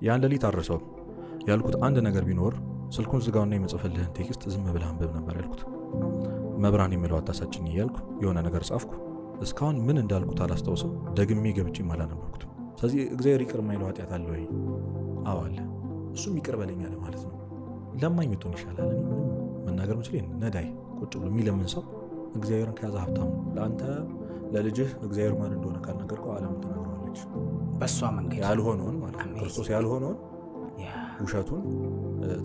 ያን ለሊት አረሰው ያልኩት አንድ ነገር ቢኖር ስልኩን ዝጋውና የምጽፍልህን ቴክስት ዝም ብለህ አንብብ ነበር ያልኩት። መብራን የሚለው አታሳጭኝ እያልኩ የሆነ ነገር ጻፍኩ። እስካሁን ምን እንዳልኩት አላስታውስም። ደግሜ ገብቼ አላነበብኩትም። ስለዚህ እግዚአብሔር ይቅር የማይለው ኃጢአት አለ ወይ? አዎ አለ። እሱም ይቅር በለኝ አለ ማለት ነው። ለማኝ ብትሆን ይሻላል። እኔ ምንም መናገር ምችል ነዳይ ቁጭ ብሎ የሚለምን ሰው እግዚአብሔርን ከያዘ ሀብታም ነው። ለአንተ ለልጅህ እግዚአብሔር ማን እንደሆነ ካልነገርከው ዓለም ትነግረዋለች። በሷ መንገድ ያልሆነውን ማለት ነው። ክርስቶስ ያልሆነውን ውሸቱን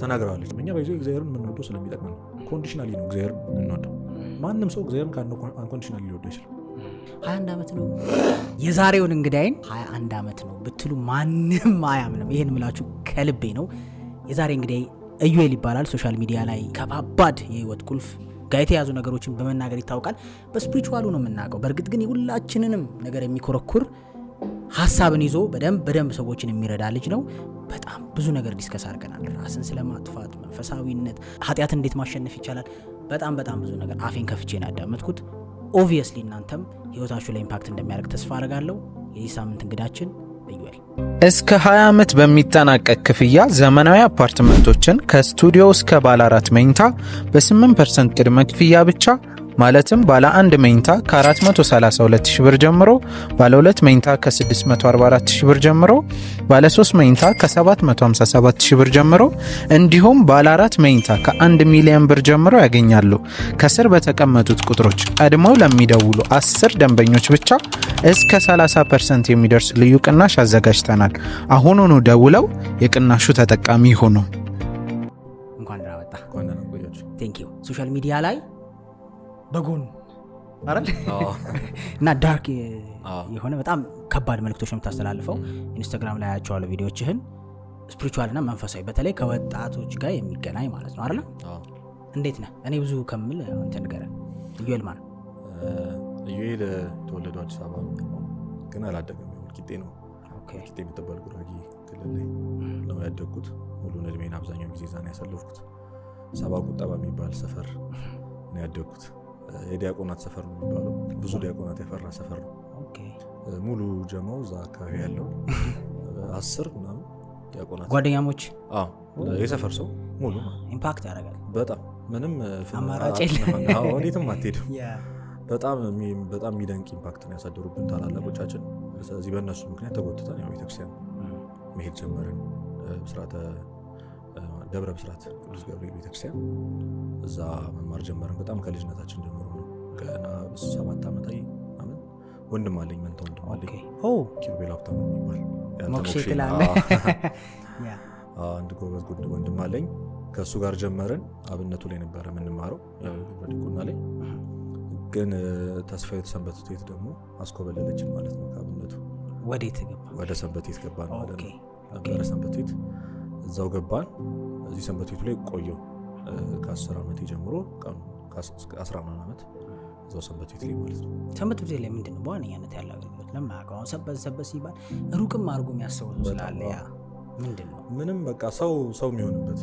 ተናግረዋለች። እኛ በይዞ እግዚአብሔርን የምንወደው ስለሚጠቅመን ነው። ኮንዲሽናሊ ነው እግዚአብሔር የምንወደው። ማንም ሰው እግዚአብሔርን አንኮንዲሽናሊ ሊወደው ይችላል። 21 ዓመት ነው የዛሬውን እንግዳይን 21 ዓመት ነው ብትሉ ማንም አያምንም። ይሄን ምላችሁ ከልቤ ነው። የዛሬ እንግዳይ ኢዩኤል ይባላል። ሶሻል ሚዲያ ላይ ከባባድ የህይወት ቁልፍ ጋር የተያዙ ነገሮችን በመናገር ይታወቃል። በስፒሪቹዋሉ ነው የምናውቀው። በእርግጥ ግን የሁላችንንም ነገር የሚኮረኩር ሀሳብን ይዞ በደንብ ሰዎችን የሚረዳ ልጅ ነው። በጣም ብዙ ነገር ዲስከስ አድርገናል። ራስን ስለማጥፋት፣ መንፈሳዊነት፣ ኃጢአትን እንዴት ማሸነፍ ይቻላል። በጣም ብዙ ነገር አፌን ከፍቼ ነው ያዳመጥኩት። ኦብቪየስሊ እናንተም ህይወታችሁ ላይ ኢምፓክት እንደሚያደርግ ተስፋ አደርጋለሁ። የዚህ ሳምንት እንግዳችን ኢዩኤል እስከ 20 ዓመት በሚጠናቀቅ ክፍያ ዘመናዊ አፓርትመንቶችን ከስቱዲዮ እስከ ባለ 4 መኝታ በ8% ቅድመ ክፍያ ብቻ ማለትም ባለ 1 መኝታ ከ432,000 ብር ጀምሮ፣ ባለ 2 መኝታ ከ644,000 ብር ጀምሮ፣ ባለ 3 መኝታ ከ757,000 ብር ጀምሮ እንዲሁም ባለ 4 መኝታ ከ1 ሚሊዮን ብር ጀምሮ ያገኛሉ። ከስር በተቀመጡት ቁጥሮች ቀድመው ለሚደውሉ 10 ደንበኞች ብቻ እስከ 30% የሚደርስ ልዩ ቅናሽ አዘጋጅተናል። አሁኑኑ ደውለው የቅናሹ ተጠቃሚ ይሁኑ። እንኳን ደህና መጣ። ቴንክ ዩ። ሶሻል ሚዲያ ላይ በጎን አይደል እና ዳርክ የሆነ በጣም ከባድ መልእክቶች ነው የምታስተላልፈው። ኢንስታግራም ላይ ያያቸዋለሁ ቪዲዮዎችህን። ስፒሪቹዋል እና መንፈሳዊ በተለይ ከወጣቶች ጋር የሚገናኝ ማለት ነው አይደል? እንዴት ነህ? እኔ ብዙ ከምል አንተ ንገረን። ኢዩኤል ማለት ኢዩኤል ተወለደው አዲስ አበባ ግን አላደገም። ወልቂጤ ነው። ወልቂጤ የምትባል ጉራጌ ክልል ላይ ነው ያደግኩት። ሙሉን እድሜን አብዛኛው ጊዜ እዛ ነው ያሳለፍኩት። ሰባ ቁጠባ የሚባል ሰፈር ነው ያደግኩት። የዲያቆናት ሰፈር ነው የሚባለው። ብዙ ዲያቆናት ያፈራ ሰፈር ነው። ሙሉ ጀማው እዛ አካባቢ ያለው 10 ምናምን ዲያቆናት ጓደኛሞች። የሰፈር ሰው ሙሉ ኢምፓክት ያደርጋል። በጣም ምንም አማራጭ የለም። ወዴትም አትሄድም። በጣም የሚደንቅ ኢምፓክት ነው ያሳደሩብን ታላላቆቻችን። ስለዚህ በእነሱ ምክንያት ተጎትተን ያው ቤተክርስቲያን መሄድ ጀመርን። ደብረ ብስራት ቅዱስ ገብርኤል ቤተክርስቲያን እዛ መማር ጀመርን። በጣም ከልጅነታችን ጀምሮ ነው። ገና 7 ዓመት አመት ወንድም አለኝ፣ መንታ ወንድም አለኝ። ኪሩቤል ሀብታሙ የሚባል አንድ ጎበዝ ወንድም አለኝ። ከእሱ ጋር ጀመርን። አብነቱ ላይ ነበረ የምንማረው ዲቁና ላይ። ግን ተስፋዬ ሰንበት ቤት ደግሞ አስኮበለለችን ማለት ነው። ከአብነቱ ወደ ሰንበት ቤት ገባን ማለት ነው። ነበረ ሰንበት ቤት እዛው ገባን። እዚህ ሰንበት ቤቱ ላይ ቆየው ከ10 ዓመት ጀምሮ ቀኑ ከ10 ዓመት እዛው ሰንበት ቤት ላይ ማለት ነው። ሰንበት ቤት ላይ ምንድነው በዋነኛነት ያለው አገልግሎት? ለማያውቀው አሁን ሰንበት ሲባል ሩቅም አድርጎ የሚያስበው ስላለ ያ ምንድነው? ምንም በቃ ሰው የሚሆንበት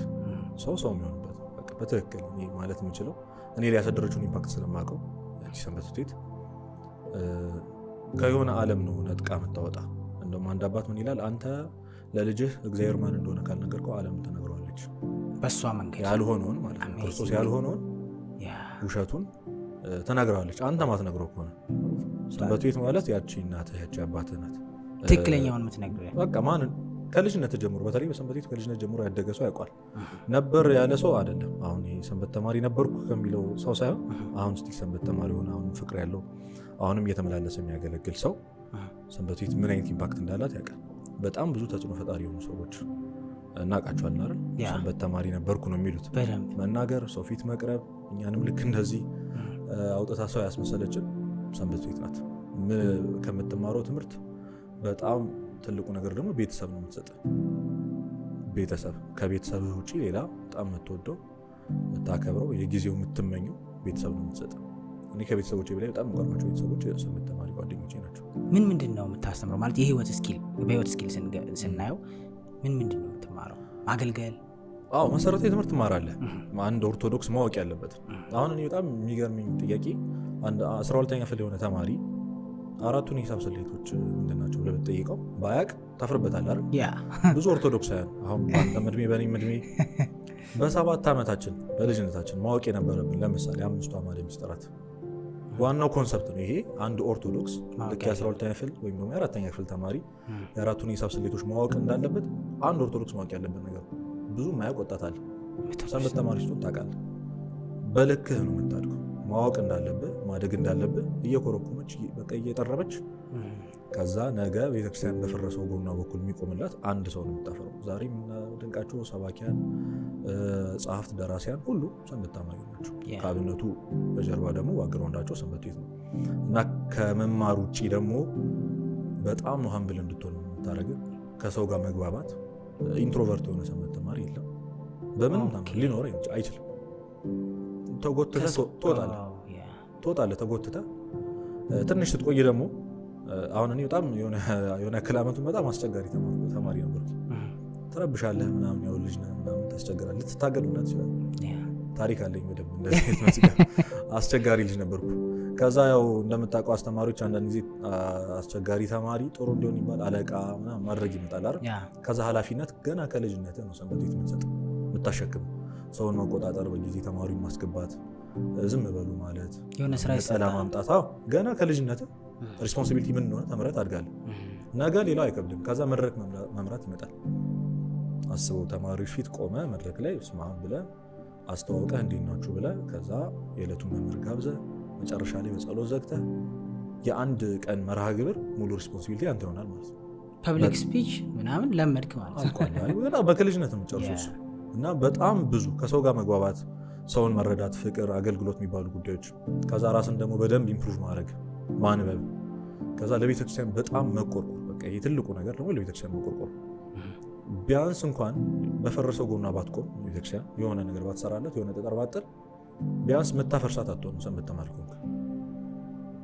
ሰው የሚሆንበት በቃ በትክክል እኔ ማለት የምችለው እኔ ላይ ያሳደረችውን ኢምፓክት ስለማውቀው እቺ ሰንበት ቤት ከየሆነ ዓለም ነው ነጥቃ የምታወጣ። እንደውም አንድ አባት ምን ይላል? አንተ ለልጅህ እግዚአብሔር ማን እንደሆነ ካልነገርከው ዓለም ትነግረዋለች። በሷ መንገድ ያልሆነውን ማለት ነው። ክርስቶስ ያልሆነውን ውሸቱን ተናግረዋለች። አንተ ማትነግረው ከሆነ ሰንበት ቤት ማለት ያቺ እናትህ ያቺ አባትህ ናት። ትክክለኛውን የምትነግረው በቃ ማንን ከልጅነት ጀምሮ በተለይ በሰንበት ቤት ከልጅነት ጀምሮ ያደገ ሰው ያውቃል። ነበር ያለ ሰው አይደለም። አሁን ሰንበት ተማሪ ነበርኩ ከሚለው ሰው ሳይሆን አሁን እስቲ ሰንበት ተማሪ ሆነ አሁን ፍቅር ያለው አሁንም እየተመላለሰ የሚያገለግል ሰው ሰንበት ቤት ምን አይነት ኢምፓክት እንዳላት ያውቃል። በጣም ብዙ ተጽዕኖ ፈጣሪ የሆኑ ሰዎች እናውቃቸዋለን አይደል? ሰንበት ተማሪ ነበርኩ ነው የሚሉት። መናገር፣ ሰው ፊት መቅረብ፣ እኛንም ልክ እንደዚህ አውጥታ ሰው ያስመሰለችን ሰንበት ቤት ናት። ከምትማረው ትምህርት በጣም ትልቁ ነገር ደግሞ ቤተሰብ ነው የምትሰጥ። ቤተሰብ ከቤተሰብ ውጪ ሌላ በጣም የምትወደው የምታከብረው የጊዜው የምትመኘው ቤተሰብ ነው የምትሰጥ። እኔ ከቤተሰቦቼ በላይ በጣም የምቀርባቸው ቤተሰቦች ሰንበት ተማሪ ጓደኞቼ ናቸው። ምንድን ነው የምታስተምረው? ማለት የህይወት ስኪል በህይወት ስኪል ስናየው ምንድን ነው የምትማረው? ማገልገል? መሰረታዊ ትምህርት ትማራለህ። አንድ ኦርቶዶክስ ማወቅ ያለበት። አሁን እኔ በጣም የሚገርመኝ ጥያቄ 12ኛ ክፍል የሆነ ተማሪ አራቱን ሂሳብ ስሌቶች ምንድናቸው ብለህ ብትጠይቀው ባያቅ ታፍርበታለህ አይደል? ብዙ ኦርቶዶክሳውያን አሁን በአንተም እድሜ በእኔም እድሜ በ7 ዓመታችን በልጅነታችን ማወቅ የነበረብን ለምሳሌ 5 አዕማደ ምስጢራት ዋናው ኮንሰፕት ነው። ይሄ አንድ ኦርቶዶክስ ልክ የ12ኛ ክፍል ወይም ደግሞ የ4ኛ ክፍል ተማሪ የአራቱን ሂሳብ ስሌቶች ማወቅ እንዳለበት አንድ ኦርቶዶክስ ማወቅ ያለበት ነገር ብዙ ማያውቅ ወጣት አለ። ሰንበት ተማሪ ስትሆን ታውቃለህ፣ በልክህ ነው የምታድገው። ማወቅ እንዳለብህ ማደግ እንዳለብህ እየኮረኮመች በቃ እየጠረበች ከዛ ነገ ቤተክርስቲያን በፈረሰው ጎኗ በኩል የሚቆምላት አንድ ሰው ነው የምታፈረው። ዛሬ የምናደንቃቸው ሰባኪያን፣ ጸሐፍት፣ ደራሲያን ሁሉ ሰንበት ተማሪ ናቸው። ከአብነቱ በጀርባ ደግሞ ባግራውንዳቸው ሰንበት ቤት ነው እና ከመማር ውጭ ደግሞ በጣም ነው ሀምብል እንድትሆን የምታደርግ ከሰው ጋር መግባባት። ኢንትሮቨርት የሆነ ሰንበት ተማሪ የለም፣ በምንም ሊኖር አይችልም። ተጎትተህ ትወጣለህ። ተጎትተህ ትንሽ ስትቆይ ደግሞ አሁን እኔ በጣም የሆነ ያክል ዓመቱን በጣም አስቸጋሪ ተማሪ ነበርኩ። ትረብሻለህ ምናምን፣ ያው ልጅ ነህ ምናምን፣ ታስቸግራለህ። ልትታገሉና ትችላለህ። ታሪክ አለኝ በደምብ እንደዚህ መስጋ አስቸጋሪ ልጅ ነበርኩ። ከዛ ያው እንደምታውቀው አስተማሪዎች አንዳንድ ጊዜ አስቸጋሪ ተማሪ ጥሩ እንዲሆን ይባል አለቃ ምናምን ማድረግ ይመጣል አይደል? ከዛ ኃላፊነት ገና ከልጅነትህ ነው ሰንበት ቤት የምታሸክም። ሰውን መቆጣጠር፣ በጊዜ ተማሪውን ማስገባት፣ ዝም በሉ ማለት፣ የሆነ ስራ ሰላም ማምጣት። ገና ከልጅነትህ ሪስፖንሲቢሊቲ ምን እንደሆነ ተምረህ ታድጋለህ። ነገ ሌላው አይከብድም። ከዛ መድረክ መምራት ይመጣል። አስበው፣ ተማሪዎች ፊት ቆመ መድረክ ላይ ስማ ብለህ አስተዋውቀህ እንዴት ናችሁ ብለህ ከዛ የዕለቱን መምህር ጋብዘህ መጨረሻ ላይ በጸሎት ዘግተህ የአንድ ቀን መርሃ ግብር ሙሉ ሪስፖንሲቢሊቲ አንተ ይሆናል ማለት ነው። ፐብሊክ ስፒች ምናምን ለመድክ ማለት ነው። በክልጅነት ነው የምጨርሰው እና በጣም ብዙ ከሰው ጋር መግባባት፣ ሰውን መረዳት፣ ፍቅር፣ አገልግሎት የሚባሉ ጉዳዮች። ከዛ ራስን ደግሞ በደንብ ኢምፕሩቭ ማድረግ፣ ማንበብ። ከዛ ለቤተክርስቲያን በጣም መቆርቆር። በቃ የትልቁ ነገር ደግሞ ለቤተክርስቲያን መቆርቆር። ቢያንስ እንኳን በፈረሰው ጎኗ ባትቆም ቤተክርስቲያን የሆነ ነገር ባትሰራለት፣ የሆነ ጠጠር ባጥል፣ ቢያንስ መታፈርሳት አትሆንም። ሰንበት ተማሪ ከሆንክ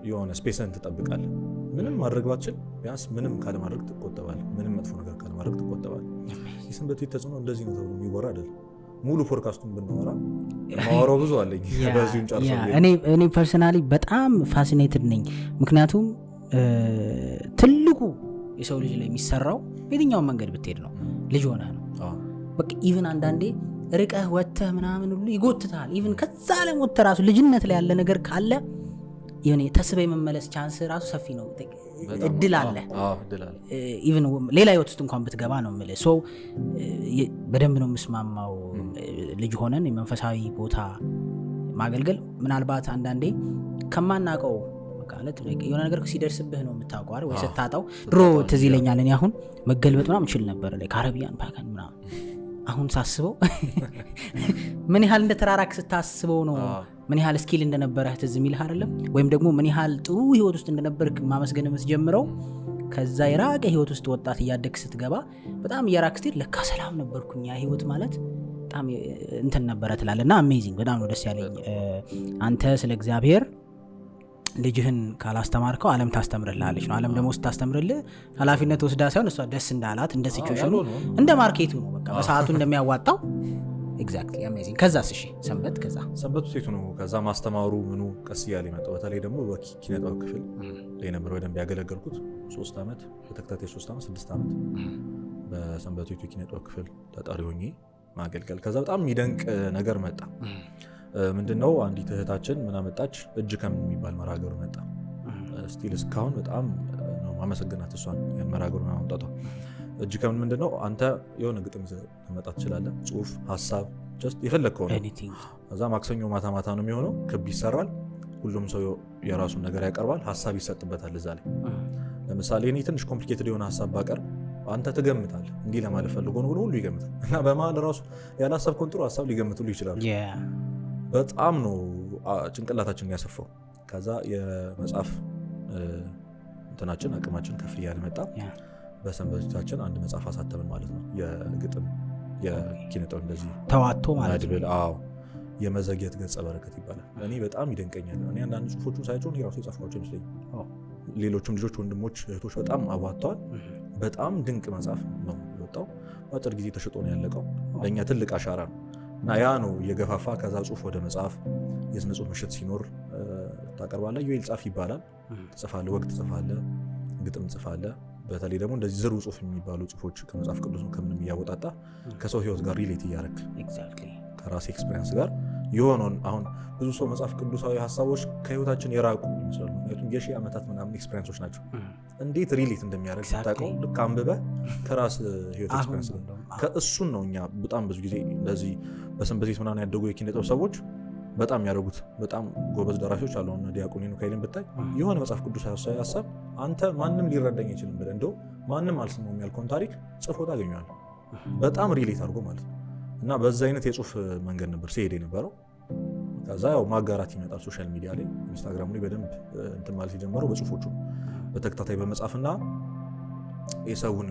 የሆነ ስፔስን ትጠብቃለህ። ምንም ማድረግ ባትችል ቢያንስ ምንም ካለማድረግ ትቆጠባለህ። ምንም መጥፎ ነገር ካለማድረግ ትቆጠባለህ። የሰንበት ቤት ተጽዕኖ እንደዚህ ነው ተብሎ የሚወራ አይደለም። ሙሉ ፖድካስቱን ብናወራ ማወራው ብዙ አለኝ። በዚሁም ጨርሰው እኔ ፐርሰናሊ በጣም ፋሲኔትድ ነኝ። ምክንያቱም ትልቁ የሰው ልጅ ላይ የሚሰራው የትኛውን መንገድ ብትሄድ ነው ልጅ ሆነህ ነው። በቃ ኢቭን አንዳንዴ ርቀህ ወጥተህ ምናምን ሁሉ ይጎትታል። ኢቭን ከዛ ላይ ወጥተህ ራሱ ልጅነት ላይ ያለ ነገር ካለ የሆነ ተስበህ የመመለስ ቻንስ ራሱ ሰፊ ነው። እድል አለ። ኢቭን ሌላ ህይወት ውስጥ እንኳን ብትገባ ነው የምልህ። ሶ በደንብ ነው የምስማማው። ልጅ ሆነን የመንፈሳዊ ቦታ ማገልገል ምናልባት አንዳንዴ ከማናውቀው ማለት የሆነ ነገር ሲደርስብህ ነው የምታውቀው አይደል? ወይ ስታጣው። ድሮ ትዝ ይለኛል እኔ አሁን መገልበጥ ምናምን እችል ነበር ላይ ካረቢያን ፓከን ምናምን። አሁን ሳስበው ምን ያህል እንደተራራክ ስታስበው ነው ምን ያህል ስኪል እንደነበረህ ትዝ የሚልህ አይደለም? ወይም ደግሞ ምን ያህል ጥሩ ህይወት ውስጥ እንደነበርክ ማመስገን የምትጀምረው ከዛ የራቀ ህይወት ውስጥ ወጣት እያደግ ስትገባ በጣም እየራቅ ስትሄድ ለካ ሰላም ነበርኩኝ፣ ያ ህይወት ማለት በጣም እንትን ነበረ ትላለህ። እና አሜዚንግ በጣም ነው ደስ ያለኝ። አንተ ስለ እግዚአብሔር ልጅህን ካላስተማርከው ዓለም ታስተምርልሃለች ነው። ዓለም ደግሞ ስታስተምርልህ ኃላፊነት ወስዳ ሳይሆን እሷ ደስ እንዳላት እንደ ሲቹዌሽኑ እንደ ማርኬቱ ነው በቃ በሰዓቱ እንደሚያዋጣው። ኤግዛክትሊ አሜዚንግ። ከዛስ? እሺ ሰንበት ሰንበቱ ሴቱ ነው። ከዛ ማስተማሩ ምኑ ቀስ እያለ መጣ። በተለይ ደግሞ በኪነ ጥበብ ክፍል ላይ ነበር በደንብ ያገለገልኩት 3 ዓመት በተከታታይ 3 ዓመት 6 ዓመት በሰንበቱ ኪነ ጥበብ ክፍል ተጠሪ ሆኜ ማገልገል። ከዛ በጣም የሚደንቅ ነገር መጣ። ምንድነው? አንዲት እህታችን ምን አመጣች? እጅ ከምን የሚባል መርሃ ግብር መጣ። ስቲል እስካሁን በጣም ነው ማመሰግናት እሷን ያን መርሃ ግብር ማምጣቷ። እጅ ከምን ምንድነው? አንተ የሆነ ግጥም ይዘህ መጣት ትችላለህ፣ ጽሁፍ፣ ሀሳብ ጀስት የፈለግከው ነው። ከዛ ማክሰኞ ማታ ማታ ነው የሚሆነው። ክብ ይሰራል፣ ሁሉም ሰው የራሱን ነገር ያቀርባል፣ ሀሳብ ይሰጥበታል። እዛ ላይ ለምሳሌ እኔ ትንሽ ኮምፕሊኬትድ የሆነ ሀሳብ ባቀርብ አንተ ትገምታለህ፣ እንዲህ ለማለት ፈልጎ ነው ብሎ ሁሉ ይገምታል። እና በመሀል ራሱ ያላሰብከውን ጥሩ ሀሳብ ሊገምቱልህ ይችላሉ። በጣም ነው ጭንቅላታችንን ያሰፋው። ከዛ የመጽሐፍ እንትናችን አቅማችን ከፍ እያለ መጣ። በሰንበቶቻችን አንድ መጽሐፍ አሳተምን ማለት ነው። የግጥም የኪነጥበብ እንደዚህ ተዋቶ ማለት መድብል። የመዘግየት ገጸ በረከት ይባላል። እኔ በጣም ይደንቀኛል። እኔ አንዳንድ ጽሁፎቹን ሳይሆን የራሱ የጻፍኳቸው ይመስለኛል። ሌሎችም ልጆች፣ ወንድሞች፣ እህቶች በጣም አዋጥተዋል። በጣም ድንቅ መጽሐፍ ነው የወጣው። በአጭር ጊዜ ተሽጦ ነው ያለቀው። ለእኛ ትልቅ አሻራ ነው እና ያ ነው የገፋፋ። ከዛ ጽሁፍ ወደ መጽሐፍ፣ የስነ ጽሁፍ ምሽት ሲኖር ታቀርባለህ። ዩኤል ጻፍ ይባላል። ትጽፋለህ፣ ወቅት ትጽፋለህ፣ ግጥም ትጽፋለህ። በተለይ ደግሞ እንደዚህ ዝሩ ጽሁፍ የሚባሉ ጽሁፎች ከመጽሐፍ ቅዱስ ከምንም እያወጣጣ ከሰው ህይወት ጋር ሪሌት እያደረክ ከራስ ኤክስፒሪየንስ ጋር የሆነውን አሁን ብዙ ሰው መጽሐፍ ቅዱሳዊ ሀሳቦች ከህይወታችን የራቁ ይመስላሉ። ምክንያቱም የሺህ ዓመታት ምናምን ኤክስፒሪየንሶች ናቸው። እንዴት ሪሌት እንደሚያደርግ ታውቀው ልክ አንብበህ ከራስ ህይወት ኤክስፒሪየንስ ከእሱን ነው። እኛ በጣም ብዙ ጊዜ እንደዚህ በሰንበቴት ምናምን ያደጉ የኪነ ጥበብ ሰዎች በጣም ያደረጉት በጣም ጎበዝ ደራሲዎች አሉ። እና ዲያቆን ሄኖክ ኃይሌን ብታይ የሆነ መጽሐፍ ቅዱሳዊ ሀሳብ አንተ ማንም ሊረዳኝ አይችልም ብለህ እንደው ማንም አልሰማውም ያልከውን ታሪክ ጽፎ ታገኘዋለህ። በጣም ሪሌት አድርጎ ማለት ነው። እና በዛ አይነት የጽሁፍ መንገድ ነበር ሲሄድ የነበረው። ከዛ ያው ማጋራት ይመጣል ሶሻል ሚዲያ ላይ ኢንስታግራም ላይ በደንብ እንትን ማለት የጀመረው በጽሁፎቹ በተከታታይ በመጻፍና የሰውን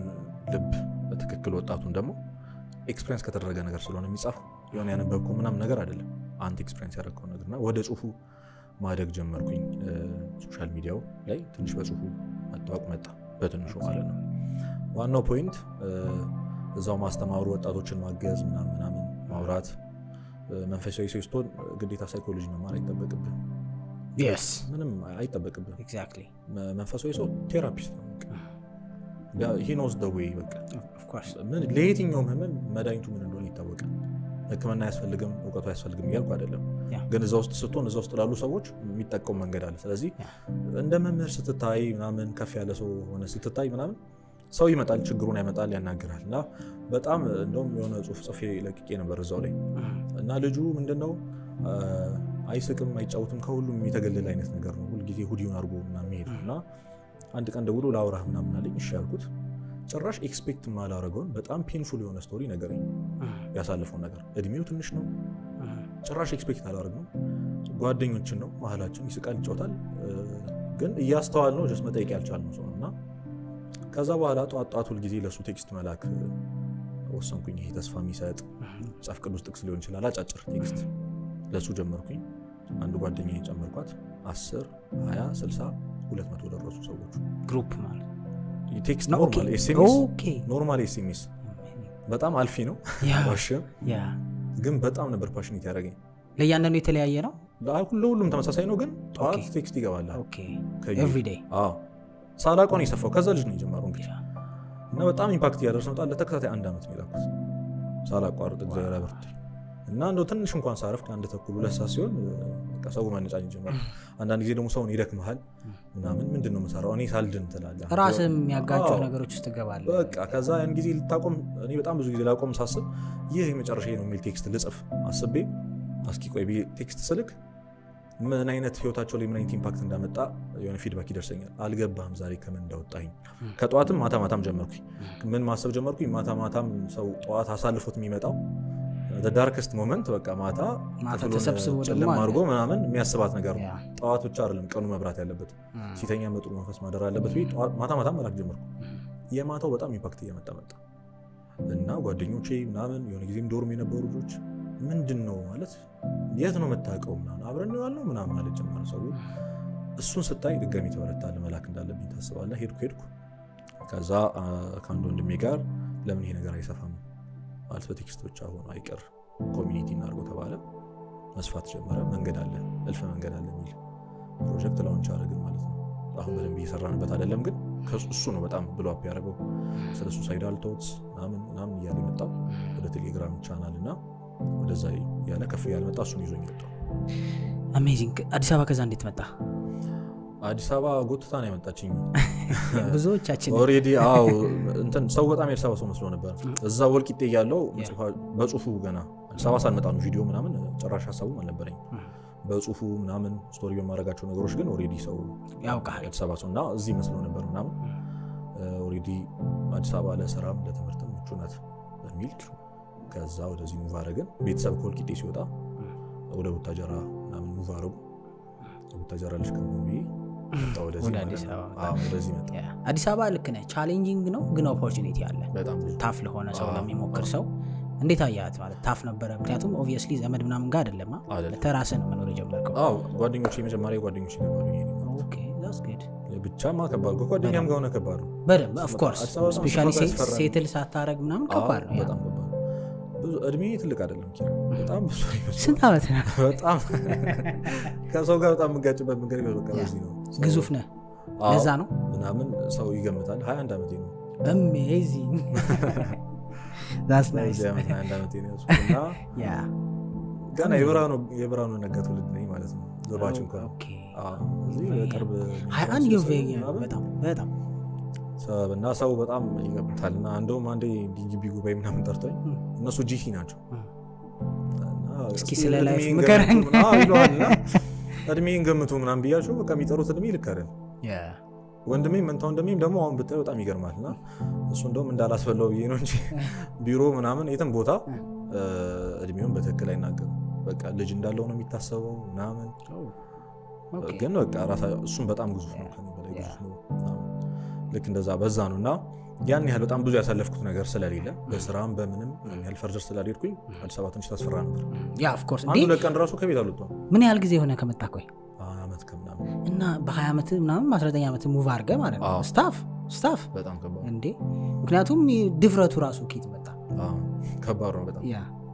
ልብ በትክክል ወጣቱን ደግሞ ኤክስፒሪየንስ ከተደረገ ነገር ስለሆነ የሚጻፍ የሆነ ያነበብከው ምናምን ነገር አይደለም አንተ ኤክስፒሪየንስ ያደረግከው ነገርና ወደ ጽሁፉ ማደግ ጀመርኩኝ። ሶሻል ሚዲያው ላይ ትንሽ በጽሁፉ መታወቅ መጣ በትንሹ ማለት ነው። ዋናው ፖይንት እዛው ማስተማሩ ወጣቶችን ማገዝ ምናምን ማውራት። መንፈሳዊ ሰው ስትሆን ግዴታ ሳይኮሎጂ መማር አይጠበቅብህ። ምንም አይጠበቅብህ። መንፈሳዊ ሰው ቴራፒስት ነው። he knows the way በቃ ለየትኛውም ህመም መድኃኒቱ ምን እንደሆነ ይታወቃል። ህክምና አያስፈልግም እውቀቱ አያስፈልግም እያልኩ አይደለም፣ ግን እዛ ውስጥ ስትሆን እዛ ውስጥ ላሉ ሰዎች የሚጠቀሙ መንገድ አለ። ስለዚህ እንደ መምህር ስትታይ ምናምን ከፍ ያለ ሰው ሆነ ስትታይ ምናምን ሰው ይመጣል፣ ችግሩን ያመጣል፣ ያናግራል። እና በጣም እንደውም የሆነ ጽሁፍ ጽፌ ለቅቄ ነበር እዛው ላይ እና ልጁ ምንድነው አይስቅም አይጫወትም ከሁሉም የተገለለ አይነት ነገር ነው። ሁልጊዜ ሁዲውን አድርጎ ምናምን የሚሄድ እና አንድ ቀን ደውሎ ላውራህ ምናምን አለኝ። እሺ ያልኩት ጭራሽ ኤክስፔክት ማላረገውን በጣም ፔንፉል የሆነ ስቶሪ ነገረኝ። ያሳለፈው ነገር እድሜው ትንሽ ነው፣ ጭራሽ ኤክስፔክት አላረግነው። ጓደኞችን ነው መሀላችን ይስቃል ይጫወታል፣ ግን እያስተዋል ነው ጀስት መጠየቅ ያልቻልነው ሰው እና ከዛ በኋላ ጧት ሁልጊዜ ለሱ ቴክስት መላክ ወሰንኩኝ። ይሄ ተስፋ የሚሰጥ መጽሐፍ ቅዱስ ጥቅስ ሊሆን ይችላል፣ አጫጭር ቴክስት ለሱ ጀመርኩኝ። አንድ ጓደኛዬ ጨመርኳት። 10 20 60 200 ደረሱ ሰዎች። ግሩፕ ማለት ቴክስት ኖርማል ኤስኤምኤስ ኖርማል ኤስኤምኤስ በጣም አልፊ ነው ዋሽም፣ ግን በጣም ነበር ፓሽኔት ያደረገኝ። ለእያንዳንዱ የተለያየ ነው፣ ለሁሉም ተመሳሳይ ነው፣ ግን ጠዋት ቴክስት ይገባል ኤቭሪ ዴይ። ሳላውቀው ነው የሰፋው። ከዛ ልጅ ነው የጀመረው እንግዲህ እና በጣም ኢምፓክት እያደረስ ነው። ለተከታታይ 1 ዓመት ነው የላኩት ሳላቋርጥ እግዚአብሔር አበርቶኝ እና እንደው ትንሽ እንኳን ሳረፍድ 1 ተኩል 2 ሰዓት ሲሆን በቃ ሰው ማነጫኝ ጀመረ። አንዳንድ ጊዜ ደግሞ ሰውን ይደክምሃል ምናምን ምንድነው የምሰራው እኔ ሳልድን ትላለህ፣ ራስህም የሚያጋጨው ነገሮች ውስጥ ትገባለህ። በቃ ከዛ ያን ጊዜ ልታቆም እኔ በጣም ብዙ ጊዜ ላቆም ሳስብ ይህ የመጨረሻ ነው የሚል ቴክስት ልጽፍ አስቤ እስኪ ቆይ ቴክስት ስልክ ምን አይነት ህይወታቸው ላይ ምን አይነት ኢምፓክት እንዳመጣ የሆነ ፊድባክ ይደርሰኛል። አልገባህም ዛሬ ከምን እንዳወጣኝ። ከጧትም ማታም ጀመርኩኝ። ምን ማሰብ ጀመርኩኝ፣ ማታም ሰው ጧት አሳልፎት የሚመጣው ዳርከስት ሞመንት በቃ ማታ ተሰብስቦ ጨለማ አድርጎ ምናምን የሚያስባት ነገር ነው። ጠዋት ብቻ አይደለም ቀኑ መብራት ያለበት፣ ሲተኛ በጥሩ መንፈስ ማደር አለበት። ማታ መላክ ጀመርኩ። የማታው በጣም ኢምፓክት እየመጣ መጣ እና ጓደኞቼ ምናምን የሆነ ጊዜም ዶርም የነበሩ ልጆች ምንድን ነው ማለት የት ነው የምታውቀው ምናምን አብረን ነው ያለው ምናምን ማለት ጀመረ ሰው። እሱን ስታይ ድጋሚ ተበረታለህ፣ መላክ እንዳለብኝ ታስባለህ። ሄድኩ። ከዛ ከአንድ ወንድሜ ጋር ለምን ይሄ ነገር አይሰፋም ማለት በቴክስት ብቻ ሆኖ አይቀር ኮሚኒቲ እናድርገው ተባለ። መስፋት ጀመረ። መንገድ አለ እልፍ መንገድ አለ የሚል ፕሮጀክት ላውንች አደረግን ማለት ነው። አሁን በደንብ እየሰራንበት አይደለም፣ ግን እሱ ነው በጣም ብሎ አፕ ያደረገው። ስለ ሱሳይዳል ቶትስ ምናምን እያለ መጣው ወደ ቴሌግራም ቻናል እና ወደዛ ያለ ከፍ ያለ መጣ። እሱን ይዞኝ መጣው። አሜዚንግ። አዲስ አበባ ከዛ እንዴት መጣ? አዲስ አበባ ጎትታ ነው ያመጣችኝ። ብዙዎቻችን ኦሬዲ እንትን ሰው በጣም የአዲስ አበባ ሰው መስሎ ነበር። እዛ ወልቂጤ ያለው በጽሁፉ ገና አዲስ አበባ ሳልመጣ ነው ቪዲዮ ምናምን ጭራሽ ሀሳቡም አልነበረኝ። በጽሁፉ ምናምን ስቶሪ በማድረጋቸው ነገሮች ግን ኦሬዲ ሰው ያውቃል አዲስ አበባ ሰው እና እዚህ መስሎ ነበር ምናምን። ኦሬዲ አዲስ አበባ ለስራም ለትምህርትም ምቹ ናት በሚል ከዛ ወደዚህ ሙቭ አደረግን። ቤተሰብ ከወልቂጤ ሲወጣ ወደ ቡታጀራ ምናምን ሙቭ አደረጉ። ቡታጀራ ልጅ ከሞቢ ወደዚህ መጣ። አዲስ አበባ ልክ ነህ፣ ቻሌንጂንግ ነው ግን ኦፖርቹኒቲ አለ። ታፍ ለሆነ ሰው ለሚሞክር ሰው እንዴት አያት ማለት ታፍ ነበረ? ምክንያቱም ኦብቪየስሊ ዘመድ ምናምን ጋር አይደለም ለተራስህ ነው መኖር የጀመርከው። ጓደኞቼ የመጀመሪያ ጓደኞቼ ነበሩ። ኦኬ ዛትስ ጉድ። ብቻማ ከባድ ነው። ጓደኛም ጋር ሆነ ከባድ ነው በደንብ ኦፍ ኮርስ፣ ስፔሻሊ ሴትል ሳታረግ ምናምን ከባድ ነው። በጣም ከባድ ብዙ እድሜ ትልቅ አይደለም ኪራ በጣም ብዙ አይመስልም። ስንት ዓመት ነው? በጣም ከሰው ጋር በጣም የምጋጭበት መንገድ በቃ በዚህ ነው። ግዙፍ ነህ ለዛ ነው ምናምን ሰው ይገምታል። 21 ዓመቴ ነው። አሜዚንግ that's nice 21 ዓመቴ ነው እና ያ ገና የብርሃኑ ነጋ ትውልድ ነኝ ማለት ነው። ዘባች እንኳን እዚህ በቅርብ 21 በጣም እና ሰው በጣም ይገምታል። እና እንደውም አንዴ ዲጂቢ ጉባኤ ምናምን ጠርቶኝ እነሱ ጂሲ ናቸው እስኪ ስለ ላይፍ ምከረኝ ይለዋልና እድሜን ገምቱ ምናምን ብያቸው በቃ የሚጠሩት እድሜ ልክ አይደል። ወንድሜ መንታ ወንድሜም ደግሞ አሁን ብታዩ በጣም ይገርማል። እና እሱ እንደውም እንዳላስፈለው ብዬ ነው እንጂ ቢሮ ምናምን የትም ቦታ እድሜውን በትክክል አይናገርም። በቃ ልጅ እንዳለው ነው የሚታሰበው ምናምን። ግን በቃ እሱም በጣም ግዙፍ ነው፣ ከኔ በላይ ግዙፍ ነው። ልክ እንደዛ በዛ ነው። እና ያን ያህል በጣም ብዙ ያሳለፍኩት ነገር ስለሌለ በስራም በምንም ያህል ፈርደር ስላልሄድኩኝ አዲስ አበባ ትንሽ ታስፈራ ነበር። ያ ኦፍ ኮርስ አንዱ ለቀን ራሱ ከቤት አልወጣም። ምን ያህል ጊዜ ሆነ ከመጣ? ቆይ አመት ከምናምን እና በ20 ዓመት ምናምን 19 ዓመት ሙቭ አድርገህ ማለት ነው። ስታፍ በጣም ከባድ እንዴ! ምክንያቱም ድፍረቱ ራሱ ኬት መጣ? ከባድ ነው በጣም።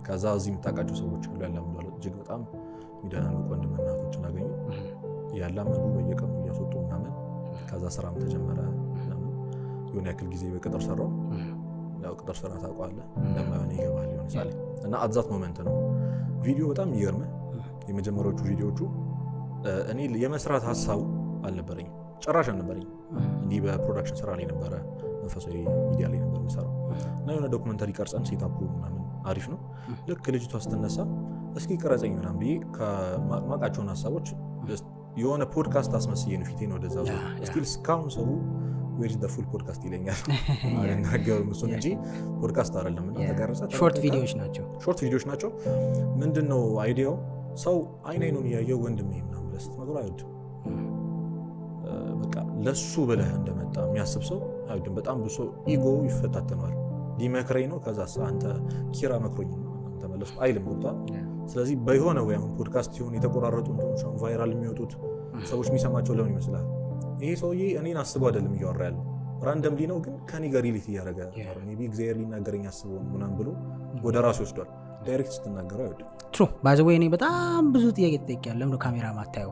ከዛ እዚህ የምታውቃቸው ሰዎች ሁሉ ያላምዳሉ። እጅግ በጣም የሚደናነቁ ወንድምና እህቶችን አገኙ። ያላመዱ በየቀኑ እያስወጡ ምናምን። ከዛ ስራም ተጀመረ ምናምን። የሆነ ያክል ጊዜ በቅጥር ሰራው። ያው ቅጥር ስራ ታውቀዋለህ እንደማይሆን ይገባል ይሆን ይችላል። እና አዛት ሞመንት ነው ቪዲዮ በጣም የሚገርምህ። የመጀመሪያዎቹ ቪዲዮዎቹ እኔ የመስራት ሀሳቡ አልነበረኝም፣ ጭራሽ አልነበረኝም። እንዲህ በፕሮዳክሽን ስራ ላይ ነበረ፣ መንፈሳዊ ሚዲያ ላይ ነበር የምሰራው። እና የሆነ ዶክመንተሪ ቀርጸን ሴታፑ ምናምን አሪፍ ነው። ልክ ልጅቷ ስትነሳ እስኪ ቀረጸኝ ምናምን ብዬ ከማውቃቸውን ሀሳቦች የሆነ ፖድካስት አስመስዬ ነው ፊቴን ወደዛ ስቲል እስካሁን ሰው ዌር ኢዝ ዘ ፉል ፖድካስት ይለኛል። አልናገርም እሱን እንጂ ፖድካስት አይደለም። እና ተቀረጸ ሾርት ቪዲዮዎች ናቸው። ምንድነው አይዲያው? ሰው አይኑን እያየው ወንድሜ ምናምን ብለህ ስትነግረው አይወድም። በቃ ለሱ ብለህ እንደመጣ የሚያስብ ሰው አይወድም። በጣም ብዙ ሰው ኢጎ ይፈታተነዋል። ሊመክረኝ ነው ከዛ አንተ ኪራ መክሮኝ ተመለሱ አይልም ወጣ። ስለዚህ በሆነ ወይ አሁን ፖድካስት ሲሆን የተቆራረጡ እንትኖች ቫይራል የሚወጡት ሰዎች የሚሰማቸው ለምን ይመስላል? ይሄ ሰውዬ እኔን አስቦ አይደለም እያወራ ያለው ራንደምሊ ነው፣ ግን ከኔ ጋር ሪሌት እያደረገ ሜይ ቢ እግዚአብሔር ሊናገረኝ አስበው ምናምን ብሎ ወደ ራሱ ይወስዷል። ዳይሬክት ስትናገረው አይወድም። ትሩ ባይ ዘ ዌይ እኔ በጣም ብዙ ጥያቄ ተጠይቄያለሁ። ለምን ካሜራ ማታየው?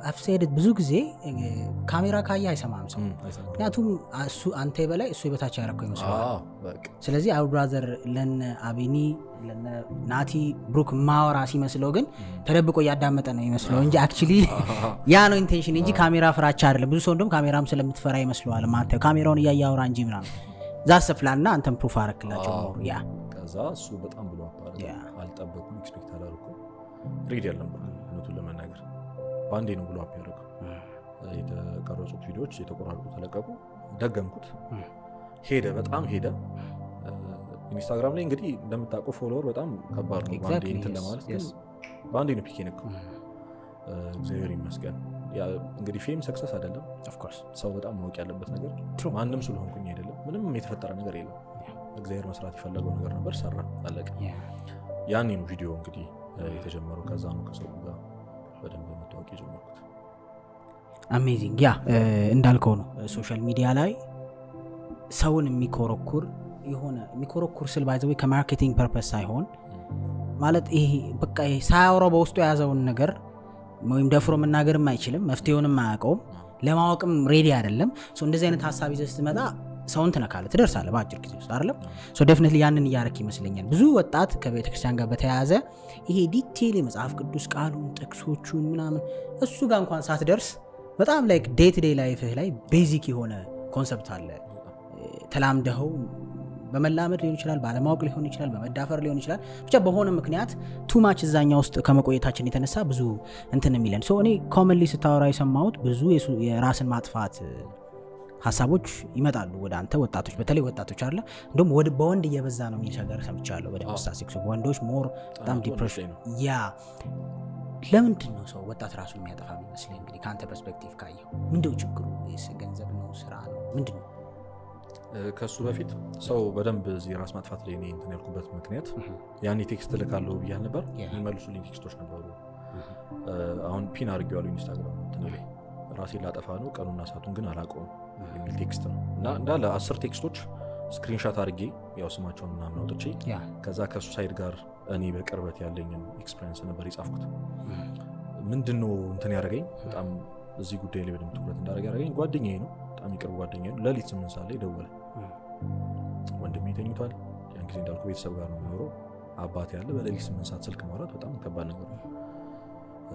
አፍ ሴድ ብዙ ጊዜ ካሜራ ካየ አይሰማም ሰው። ምክንያቱም አንተ በላይ እሱ የበታች ያደረገው ይመስላል። ስለዚህ አይ ውድ ራዘር ለነ አቢኒ ለነ ናቲ ብሩክ ማወራ ሲመስለው ግን ተደብቆ እያዳመጠ ነው ይመስለው እንጂ አክቹሊ ያ ነው ኢንቴንሽን እንጂ ካሜራ ፍራቻ አይደለም። ብዙ ሰው እንደውም ካሜራም ስለምትፈራ ይመስለዋል። ማንተ ካሜራውን እያያወራ እንጂ ምናምን ዛስ ፍላና አንተም ፕሩፍ አረክላቸው ነው። ያ ከዛ እሱ በጣም ብሎ አልጠበቁም፣ ኤክስፔክት አላደረኩም። ሪድ ያለም እውነቱን ለመናገር ባንዴ ነው ብሎ ያደረገው። የተቀረጹት ቪዲዮዎች የተቆራረጡ ተለቀቁ። ደገምኩት፣ ሄደ፣ በጣም ሄደ። ኢንስታግራም ላይ እንግዲህ እንደምታውቀው ፎሎወር በጣም ከባድ ነው። ባንዴ እንትን ለማለት ግን ባንዴ ነው ፒክ ነከው። እግዚአብሔር ይመስገን። ያ እንግዲህ ፌም ሰክሰስ አይደለም። ኦፍ ኮርስ ሰው በጣም ማወቅ ያለበት ነገር ማንንም ስለሆንኩኝ አይደለም። ምንም የተፈጠረ ነገር የለም። እግዚአብሔር መስራት የፈለገው ነገር ነበር፣ ሰራ፣ አለቀ። ያኔ ነው ቪዲዮ እንግዲህ የተጀመረው። ከዛ ነው ከሰው ጋር በደንብ መታወቅ የጀመርኩት። አሜዚንግ። ያ እንዳልከው ነው ሶሻል ሚዲያ ላይ ሰውን የሚኮረኩር የሆነ የሚኮረኩር ስል ባይዘው ከማርኬቲንግ ፐርፐስ ሳይሆን ማለት ይሄ በቃ ሳያወራው በውስጡ የያዘውን ነገር ወይም ደፍሮ መናገርም አይችልም፣ መፍትሄውንም አያውቀውም፣ ለማወቅም ሬዲ አይደለም። እንደዚህ አይነት ሀሳብ ይዘህ ስትመጣ ሰውን ትነካለህ፣ ትደርሳለህ በአጭር ጊዜ ውስጥ አይደለም። ዴፊኒትሊ ያንን እያረክ ይመስለኛል። ብዙ ወጣት ከቤተክርስቲያን ጋር በተያያዘ ይሄ ዲቴይል የመጽሐፍ ቅዱስ ቃሉን ጥቅሶቹን ምናምን እሱ ጋር እንኳን ሳትደርስ በጣም ላይክ ዴይ ቱ ዴይ ላይፍህ ላይ ቤዚክ የሆነ ኮንሰፕት አለ ተላምደኸው በመላመድ ሊሆን ይችላል፣ ባለማወቅ ሊሆን ይችላል፣ በመዳፈር ሊሆን ይችላል። ብቻ በሆነ ምክንያት ቱማች እዛኛ ውስጥ ከመቆየታችን የተነሳ ብዙ እንትን የሚለን እኔ ኮመንሊ ስታወራ የሰማሁት ብዙ የራስን ማጥፋት ሀሳቦች ይመጣሉ ወደ አንተ ወጣቶች፣ በተለይ ወጣቶች አለ እንደውም በወንድ እየበዛ ነው የሚል ነገር ሰምቻለሁ። ወደ ስታቲስቲክሱ ወንዶች ሞር በጣም ዲፕሬሽን። ያ ለምንድን ነው ሰው ወጣት ራሱን የሚያጠፋ የሚመስለኝ? እንግዲህ ከአንተ ፐርስፔክቲቭ ካየው ምንድነው ችግሩ? ገንዘብ ነው? ስራ ነው? ምንድን ነው? ከሱ በፊት ሰው በደንብ እዚህ ራስ ማጥፋት ላይ እኔ እንትን ያልኩበት ምክንያት ያኔ ቴክስት ልካለሁ ብያል ነበር። የሚመልሱልኝ ቴክስቶች ነበሩ። አሁን ፒን አድርጌዋለሁ ኢንስታግራም እንትን ላይ ራሴን ላጠፋ ነው ቀኑና ሰዓቱን ግን አላውቀውም የሚል ቴክስት ነው። እና እንዳለ 10 ቴክስቶች ስክሪንሾት አድርጌ ያው ስማቸውን ምናምን አውጥቼ ከዛ ከሱ ሳይድ ጋር እኔ በቅርበት ያለኝን ኤክስፒሪየንስ ነበር የጻፍኩት። ምንድነው እንትን ያደረገኝ በጣም እዚህ ጉዳይ ላይ በደንብ ትኩረት እንዳደረገ ያደረገኝ ጓደኛዬ ነው። በጣም ይቅርብ ጓደኛዬ ነው። ሌሊት 8 ሰዓት ላይ ደወለ። ወንድሜ ተኝቷል። ያን ጊዜ እንዳልኩ ቤተሰብ ጋር ነው የሚኖረው። አባቴ ያለ በሌሊት 8 ሰዓት ስልክ ማውራት በጣም ከባድ ነገር ነው።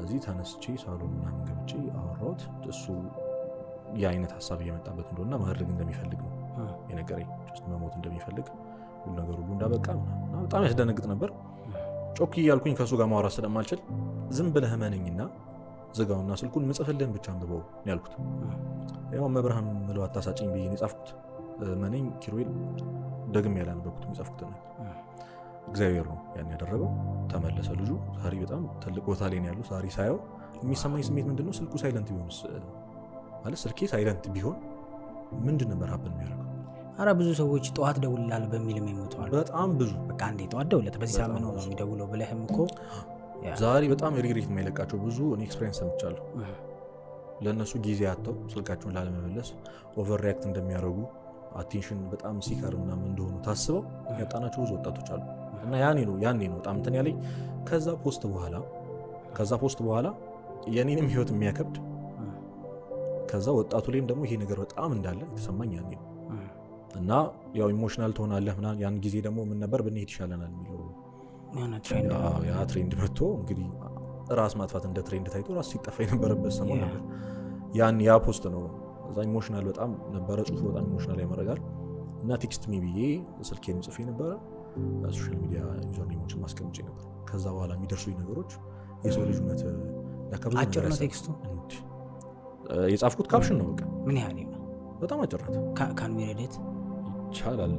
እዚህ ተነስቼ ሳሎን ምናምን ገብቼ አወራሁት። እሱ የአይነት ሀሳብ እየመጣበት እንደሆነና ማድረግ እንደሚፈልግ ነው የነገረኝ። ጀስት መሞት እንደሚፈልግ ሁሉ ነገር ሁሉ እንዳበቃ ምናምን በጣም ያስደነግጥ ነበር። ጮክ እያልኩኝ ከሱ ጋር ማውራት ስለማልችል ዝም ብለህ እመነኝና ዝጋውና ስልኩን ምጽፍልህን ብቻ አንብበው ያልኩት። ያው መብርሃን ምለው አታሳጭኝ ብዬ ነው የጻፍኩት። እመነኝ ኪሩቤል ደግሜ ያላነበብኩት የጻፍኩት ነው። እግዚአብሔር ነው ያን ያደረገው። ተመለሰ ልጁ። ዛሬ በጣም ትልቅ ቦታ ላይ ነው ያለው። ዛሬ ሳየው የሚሰማኝ ስሜት ምንድነው? ስልኩ ሳይለንት ቢሆንስ ማለት ስልኬ ሳይለንት ቢሆን ምንድን ነበር ሀብን የሚያደርገው? አረ ብዙ ሰዎች ጠዋት ደውልላል በሚልም ይሞተዋል። በጣም ብዙ በቃ አንዴ ጠዋት ደውለት በዚህ ሳምንት ነው የሚደውለው ብለህም እኮ ዛሬ በጣም ሪግሬት የማይለቃቸው ብዙ እኔ ኤክስፒሪየንስ ሰምቻለሁ። ለእነሱ ጊዜ አጥተው ስልካቸውን ላለመመለስ ኦቨር ሪያክት እንደሚያደርጉ አቴንሽን በጣም ሲከር ምናምን እንደሆኑ ታስበው ያጣናቸው ብዙ ወጣቶች አሉ። እና ያኔ ነው በጣም እንትን ያለኝ። ከዛ ፖስት በኋላ የኔንም ህይወት የሚያከብድ ከዛ ወጣቱ ላይም ደግሞ ይሄ ነገር በጣም እንዳለ የተሰማኝ ያኔ ነው። እና ያው ኢሞሽናል ትሆናለህ ምናምን። ያን ጊዜ ደግሞ ምን ነበር ብንሄድ ይሻለናል የሚለው ያ ትሬንድ መጥቶ እንግዲህ ራስ ማጥፋት እንደ ትሬንድ ታይቶ ራስ ሲጠፋ የነበረበት ሰሞን ነበር። ያ ፖስት ነው። እዛ ኢሞሽናል በጣም ነበረ። ጽሁፉ በጣም ኢሞሽናል ያመረጋል። እና ቴክስት ሚ ብዬ ስልኬን ጽፌ ነበረ። ሶሻል ሚዲያ ዩዘር ኔሞችን ማስቀምጬ ነበር። ከዛ በኋላ የሚደርሱኝ ነገሮች የሰው ልጅ እውነት ያከብሩ። አጭር ነው ቴክስቱ። የጻፍኩት ካፕሽን ነው። በቃ ምን ያህል ነው? በጣም አጭር ናት። ካን ዊ ሪድ ኢት? ይቻላል።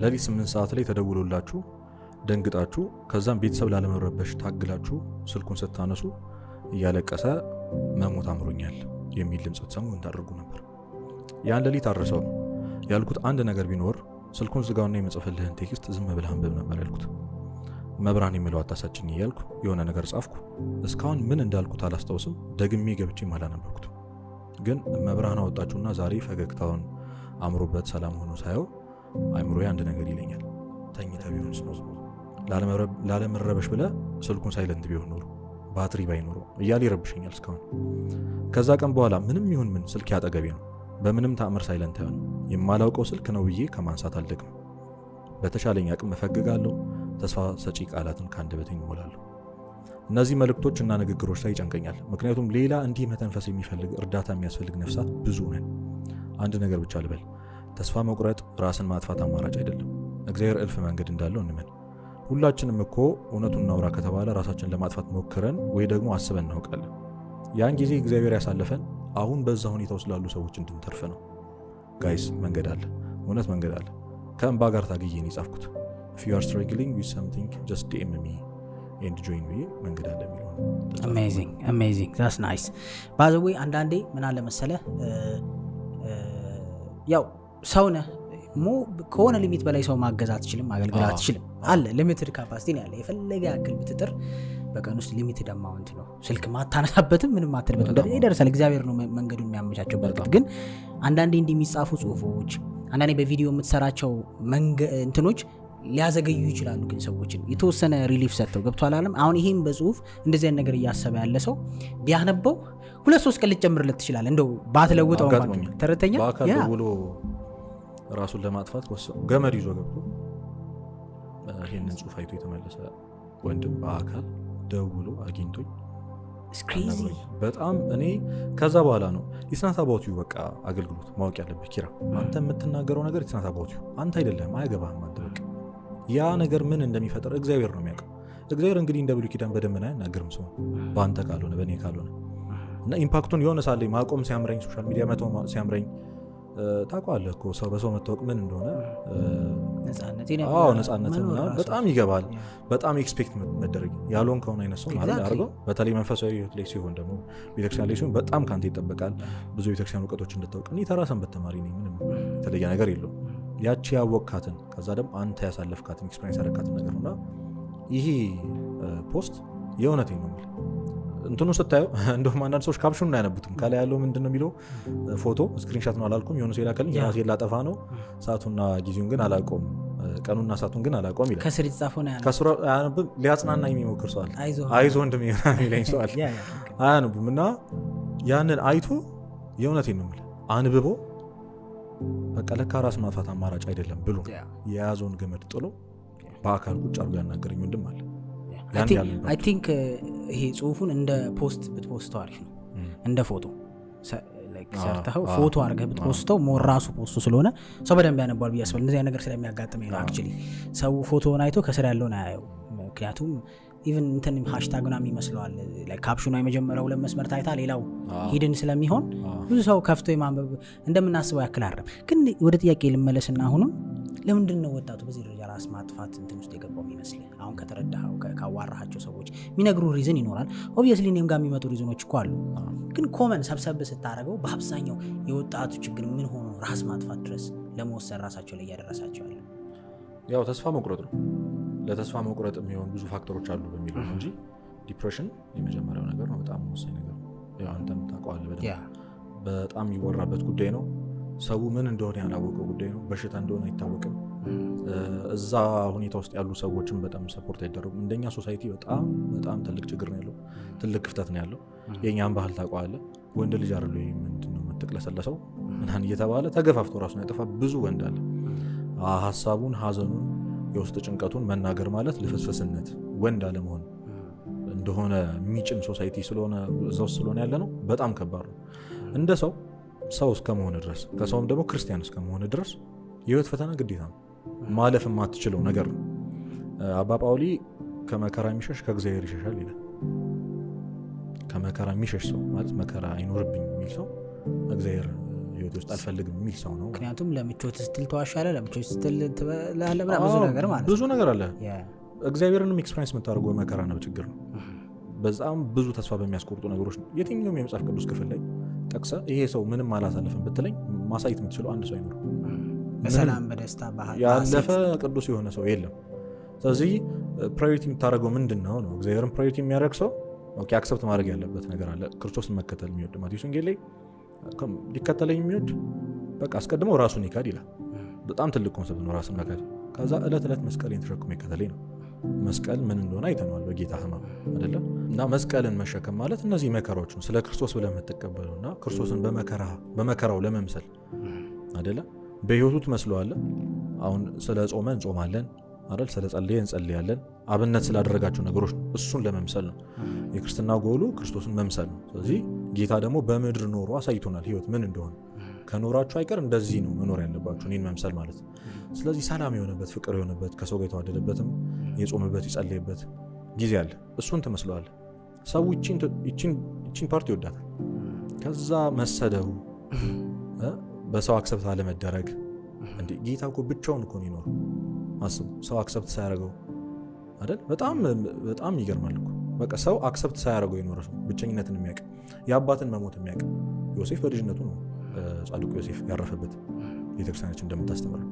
ሌሊት 8 ሰዓት ላይ ተደውሎላችሁ ደንግጣችሁ ከዛም ቤተሰብ ላለመረበሽ ታግላችሁ ስልኩን ስታነሱ እያለቀሰ መሞት አምሮኛል የሚል ድምጽ ተሰሙ እንዳደርጉ ነበር። ያን ሌሊት አረሰው ያልኩት አንድ ነገር ቢኖር ስልኩን ዝጋውና የመጽፈልህን ቴክስት ዝም ብለህ አንብብ ነበር ያልኩት። መብራን የሚለው አታሳጭኝ እያልኩ የሆነ ነገር ጻፍኩ። እስካሁን ምን እንዳልኩት አላስታውስም። ደግሜ ገብቼም አላነበብኩት። ግን መብራን አወጣችሁና ዛሬ ፈገግታውን አምሮበት ሰላም ሆኖ ሳየው አይምሮዬ አንድ ነገር ይለኛል። ተኝተህ ቢሆንስ ነው ላለመረበሽ ብለህ ስልኩን ሳይለንት ቢሆን ኖሮ ባትሪ ባይኖረው እያለ ይረብሸኛል እስካሁን። ከዛ ቀን በኋላ ምንም ይሁን ምን ስልክ ያጠገቤ ነው። በምንም ተአምር ሳይለንት አይሆን። የማላውቀው ስልክ ነው ብዬ ከማንሳት አልደግም። በተሻለኝ አቅም መፈግጋለሁ። ተስፋ ሰጪ ቃላትን ከአንደበቴ እሞላለሁ። እነዚህ መልእክቶች እና ንግግሮች ላይ ይጨንቀኛል። ምክንያቱም ሌላ እንዲህ መተንፈስ የሚፈልግ እርዳታ የሚያስፈልግ ነፍሳት ብዙ ነን። አንድ ነገር ብቻ ልበል፣ ተስፋ መቁረጥ ራስን ማጥፋት አማራጭ አይደለም። እግዚአብሔር እልፍ መንገድ እንዳለው እንመን። ሁላችንም እኮ እውነቱን እናውራ ከተባለ ራሳችን ለማጥፋት ሞክረን ወይ ደግሞ አስበን እናውቃለን። ያን ጊዜ እግዚአብሔር ያሳለፈን አሁን በዛ ሁኔታ ውስጥ ላሉ ሰዎች እንድንተርፍ ነው። ጋይስ መንገድ አለ፣ እውነት መንገድ አለ። ከእንባ ጋር ታግዬን የጻፍኩት if you are struggling with something just DM me and join me መንገድ አለ የሚለው amazing that's nice by the way አንዳንዴ ምን አለ መሰለህ ያው ሰው ነህ ከሆነ ሊሚት በላይ ሰው ማገዝ አትችልም፣ ማገልገል አትችልም። አለ ሊሚትድ ካፓሲቲ ነው ያለ። የፈለገ ያክል ብትጥር በቀን ውስጥ ሊሚትድ አማውንት ነው። ስልክ ማታነሳበትም ምንም አትልበትም ይደርሳል። እግዚአብሔር ነው መንገዱን የሚያመቻቸው። በርግጥ ግን አንዳንዴ እንዲህ የሚጻፉ ጽሁፎች፣ አንዳንዴ በቪዲዮ የምትሰራቸው እንትኖች ሊያዘገዩ ይችላሉ። ግን ሰዎችን የተወሰነ ሪሊፍ ሰጥተው ገብቷል አለም። አሁን ይሄም በጽሁፍ እንደዚህ አይነት ነገር እያሰበ ያለ ሰው ቢያነበው 2-3 ቀን ልትጨምርለት ትችላል። እንደው ባትለውጠው እንኳን ተረተኛ ያ ደውሎ ራሱን ለማጥፋት ገመድ ይዞ ገብቶ ይሄንን ጽሁፍ አይቶ የተመለሰ ወንድም በአካል ደውሎ አግኝቶኝ በጣም እኔ ከዛ በኋላ ነው ኢትስ አባውት ዩ በቃ አገልግሎት ማወቅ ያለብህ ኪራ። አንተ የምትናገረው ነገር ኢትስ አባውት ዩ አንተ አይደለም፣ አይገባህም። አንተ በቃ ያ ነገር ምን እንደሚፈጠር እግዚአብሔር ነው የሚያውቀው። እግዚአብሔር እንግዲህ እንደ ብሉይ ኪዳን በደመና አይናገርም ሰው በአንተ ካልሆነ በእኔ ካልሆነ እና ኢምፓክቱን የሆነ ሳለኝ ማቆም ሲያምረኝ ሶሻል ሚዲያ መተው ሲያምረኝ ታውቃለህ እኮ ሰው በሰው መታወቅ ምን እንደሆነ ነፃነትን በጣም ይገባል። በጣም ኤክስፔክት መደረግ ያልሆን ከሆነ አይነት ሰው ማለት አድርገው በተለይ መንፈሳዊ ህይወት ላይ ሲሆን ደግሞ ቤተክርስቲያን ላይ ሲሆን በጣም ካንተ ይጠበቃል ብዙ ቤተክርስቲያን እውቀቶች እንድታውቅ። እኔ ተራ ሰንበት ተማሪ ነኝ፣ ምንም የተለየ ነገር የለውም። ያቺ ያወቅካትን ከዛ ደግሞ አንተ ያሳለፍካትን ኤክስፔሪንስ ያደረካትን ነገር ነውና ይሄ ፖስት የእውነቴን ነው የምልህ እንትኑ ስታየው እንደውም አንዳንድ ሰዎች ካፕሽኑን አያነቡትም። ከላይ ያለው ምንድን ነው የሚለው ፎቶ ስክሪንሻት ነው አላልኩም፣ የሆነ ሰው የላከልኝ ራሴን ላጠፋ ነው ሰዓቱና ጊዜውን ግን አላውቀውም፣ ቀኑና ሰዓቱን ግን አላውቀውም ይላል። ከስር የተጻፈው ነው ከስሩ አያነብም። ሊያጽናና የሚሞክር ሰው አለ፣ አይዞህ ወንድሜ የሚለኝ ሰው አለ። አያነቡም እና ያንን አይቶ የእውነቴን ነው የምልህ አንብቦ በቃ ለካ ራስ ማጥፋት አማራጭ አይደለም ብሎ የያዘውን ገመድ ጥሎ በአካል ቁጭ አድርጎ ያናገረኝ ወንድም አለ። አይ ቲንክ ይሄ ጽሁፉን እንደ ፖስት ብትፖስተው አሪፍ ነው። እንደ ፎቶ ሰርተኸው ፎቶ አድርገህ ብትፖስተው ሞር ራሱ ፖስቱ ስለሆነ ሰው በደንብ ያነባል ብዬ አስባለሁ። እንደዚህ ነገር ስለሚያጋጥመኝ ነው። አክቹዋሊ ሰው ፎቶውን አይቶ ከስር ያለውን አያየው። ምክንያቱም ኢቭን እንትን ሃሽታግ ምናምን ይመስለዋል። ካፕሽኑ የመጀመሪያው ሁለት መስመር ታይታ ሌላው ሂድን ስለሚሆን ብዙ ሰው ከፍቶ የማንበብ እንደምናስበው ያክል አይደለም። ግን ወደ ጥያቄ ልመለስና አሁንም ለምንድን ነው ወጣቱ በዚህ ደረጃ ራስ ማጥፋት እንትን ውስጥ የገባው ይመስልህ? አሁን ከተረዳኸው ካዋራሃቸው ሰዎች የሚነግሩ ሪዝን ይኖራል። ኦብቪየስሊ እኔም ጋር የሚመጡ ሪዝኖች እኮ አሉ። ግን ኮመን ሰብሰብ ስታደርገው በአብዛኛው የወጣቱ ችግር ምን ሆኖ ራስ ማጥፋት ድረስ ለመወሰን ራሳቸው ላይ እያደረሳቸው ያለ ያው ተስፋ መቁረጥ ነው። ለተስፋ መቁረጥ የሚሆን ብዙ ፋክተሮች አሉ በሚለው እንጂ ዲፕሬሽን የመጀመሪያው ነገር ነው። በጣም ወሳኝ ነገር ነው። ያው አንተም ታውቀዋለህ በደንብ በጣም የሚወራበት ጉዳይ ነው። ሰው ምን እንደሆነ ያላወቀው ጉዳይ ነው። በሽታ እንደሆነ አይታወቅም። እዛ ሁኔታ ውስጥ ያሉ ሰዎችም በጣም ሰፖርት አይደረጉም። እንደኛ ሶሳይቲ በጣም በጣም ትልቅ ችግር ነው ያለው፣ ትልቅ ክፍተት ነው ያለው። የእኛም ባህል ታውቀዋለህ። ወንድ ልጅ አይደለ ምንድነው የምትቅለሰለሰው ምናምን እየተባለ ተገፋፍቶ ራሱን ያጠፋ ብዙ ወንድ አለ። ሀሳቡን፣ ሀዘኑን፣ የውስጥ ጭንቀቱን መናገር ማለት ልፍስፍስነት፣ ወንድ አለመሆን እንደሆነ የሚጭን ሶሳይቲ ስለሆነ እዛ ውስጥ ስለሆነ ያለ ነው። በጣም ከባድ ነው። እንደ ሰው እስከመሆን ድረስ ከሰውም ደግሞ ክርስቲያን እስከመሆን ድረስ የህይወት ፈተና ግዴታ ነው። ማለፍ የማትችለው ነገር ነው። አባ ጳውሊ ከመከራ የሚሸሽ ከእግዚአብሔር ይሸሻል ይላል። ከመከራ የሚሸሽ ሰው ማለት መከራ አይኖርብኝ የሚል ሰው እግዚአብሔር ህይወት ውስጥ አልፈልግም የሚል ሰው ነው። ምክንያቱም ለምቾት ስትል ተዋሻለህ፣ ለምቾት ስትል ትበላለህ፣ ብዙ ነገር ማለት ብዙ ነገር አለ። እግዚአብሔርንም ኤክስፔሪንስ የምታደርገው መከራ ነው፣ ችግር ነው። በጣም ብዙ ተስፋ በሚያስቆርጡ ነገሮች ነው። የትኛውም የመጽሐፍ ቅዱስ ክፍል ላይ ጠቅሰህ ይሄ ሰው ምንም አላሳለፈም ብትለኝ ማሳየት የምትችለው አንድ ሰው አይኖርም። በሰላም በደስታ ያለፈ ቅዱስ የሆነ ሰው የለም። ስለዚህ ፕራዮሪቲ የምታደርገው ምንድን ነው? እግዚአብሔርን ፕራዮሪቲ የሚያደርግ ሰው አክሰፕት ማድረግ ያለበት ነገር አለ። ክርስቶስን መከተል የሚወድ ማቴዎስ ወንጌል ላይ ሊከተለኝ የሚወድ በቃ አስቀድመው ራሱን ይካድ ይላል። በጣም ትልቅ ኮንሰፕት ነው ራስን መካድ። ከዛ ዕለት ዕለት መስቀሌን ተሸክሞ ይከተለኝ ነው። መስቀል ምን እንደሆነ አይተነዋል በጌታ ሕማም አይደለ? እና መስቀልን መሸከም ማለት እነዚህ መከራዎች ነው። ስለ ክርስቶስ ብለህ የምትቀበለው እና ክርስቶስን በመከራው ለመምሰል አይደለ? በህይወቱ ትመስለዋለህ። አሁን ስለ ጾመ እንጾማለን አይደል? ስለ ጸለየ እንጸልያለን። አብነት ስላደረጋቸው ነገሮች ነው። እሱን ለመምሰል ነው። የክርስትና ጎሉ ክርስቶስን መምሰል ነው። ስለዚህ ጌታ ደግሞ በምድር ኖሮ አሳይቶናል ህይወት ምን እንደሆነ። ከኖራችሁ አይቀር እንደዚህ ነው መኖር ያለባችሁ፣ እኔን መምሰል ማለት ነው። ስለዚህ ሰላም የሆነበት ፍቅር የሆነበት ከሰው ጋር የተዋደደበትም የጾመበት የጸለየበት ጊዜ አለ። እሱን ትመስለዋለህ። ሰው ይቺን ፓርቲ ይወዳታል። ከዛ መሰደቡ፣ በሰው አክሰብት አለመደረግ። እንዴ ጌታ እኮ ብቻውን እኮ ነው ይኖር። አስቡ፣ ሰው አክሰብት ሳያደርገው አይደል? በጣም ይገርማል እኮ። በቃ ሰው አክሰብት ሳያደርገው የኖረ ሰው፣ ብቸኝነትን የሚያውቅ የአባትን መሞት የሚያውቅ ዮሴፍ በልጅነቱ ነው ጻድቁ ዮሴፍ ያረፈበት ቤተክርስቲያናችን እንደምታስተምረን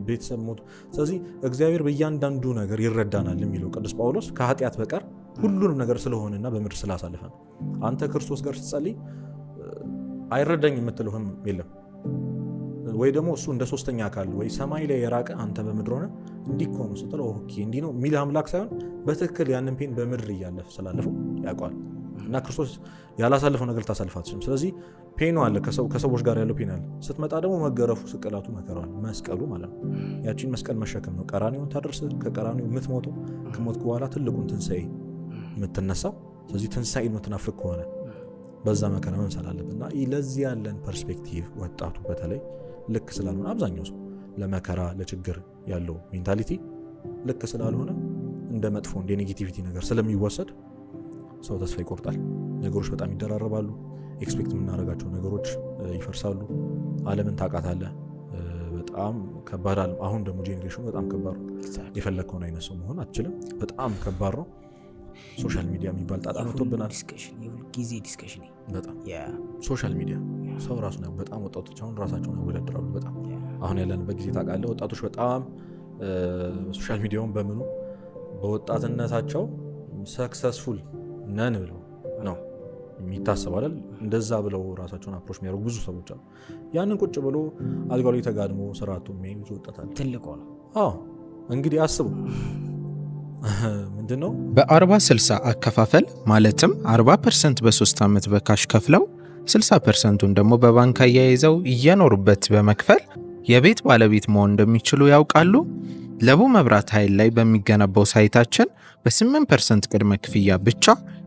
ቤተሰብ ሞቱ። ስለዚህ እግዚአብሔር በእያንዳንዱ ነገር ይረዳናል የሚለው ቅዱስ ጳውሎስ ከኃጢአት በቀር ሁሉንም ነገር ስለሆነና በምድር ስላሳለፈ ነው። አንተ ክርስቶስ ጋር ስትጸልይ አይረዳኝ የምትለውም የለም። ወይ ደግሞ እሱ እንደ ሶስተኛ አካል ወይ ሰማይ ላይ የራቀ አንተ በምድር ሆነ እንዲህ እኮ ነው ስትለው ኦኬ እንዲህ ነው የሚል አምላክ ሳይሆን በትክክል ያንን ፔን በምድር እያለፍ ስላለፈው ያውቀዋል። እና ክርስቶስ ያላሳለፈው ነገር ልታሳልፍ አትችልም። ስለዚህ ፔኑ አለ፣ ከሰዎች ጋር ያለው ፔን አለ። ስትመጣ ደግሞ መገረፉ፣ ስቅላቱ፣ መከራው፣ መስቀሉ ማለት ነው። ያቺን መስቀል መሸከም ነው። ቀራኒውን ታደርስ፣ ከቀራኒው የምትሞተው፣ ከሞትኩ በኋላ ትልቁን ትንሣኤ የምትነሳው። ስለዚህ ትንሣኤ የምትናፍቅ ከሆነ በዛ መከራ መምሰል አለብን። እና ለዚህ ያለን ፐርስፔክቲቭ ወጣቱ በተለይ ልክ ስላልሆነ አብዛኛው ሰው ለመከራ ለችግር ያለው ሜንታሊቲ ልክ ስላልሆነ እንደ መጥፎ እንደ ኔጌቲቪቲ ነገር ስለሚወሰድ ሰው ተስፋ ይቆርጣል። ነገሮች በጣም ይደራረባሉ። ኤክስፔክት የምናደርጋቸው ነገሮች ይፈርሳሉ። ዓለምን ታውቃታለህ፣ በጣም ከባድ ዓለም። አሁን ደግሞ ጄኔሬሽኑ በጣም ከባድ ነው። የፈለግከውን አይነት ሰው መሆን አትችልም። በጣም ከባድ ነው። ሶሻል ሚዲያ የሚባል ጣጣ መጥቶብናል። ጊዜ ዲስከሽን በጣም ሶሻል ሚዲያ ሰው ራሱ ነው። በጣም ወጣቶች አሁን ራሳቸውን ያወዳድራሉ። በጣም አሁን ያለንበት ጊዜ ታውቃለህ፣ ወጣቶች በጣም ሶሻል ሚዲያውን በምኑ በወጣትነታቸው ሰክሰስፉል ነን ብለው ነው የሚታሰብ አይደል? እንደዛ ብለው ራሳቸውን አፕሮች የሚያደርጉ ብዙ ሰዎች አሉ። ያንን ቁጭ ብሎ አልጋው ላይ ተጋድሞ ስርዓቱ ብዙ ወጣታል ትልቅ ነው። አዎ እንግዲህ አስቡ ምንድነው በ40/60 አከፋፈል ማለትም 40% በ3 ዓመት በካሽ ከፍለው 60%ቱን ደግሞ በባንክ አያይዘው እየኖሩበት በመክፈል የቤት ባለቤት መሆን እንደሚችሉ ያውቃሉ? ለቡ መብራት ኃይል ላይ በሚገነባው ሳይታችን በ8% ቅድመ ክፍያ ብቻ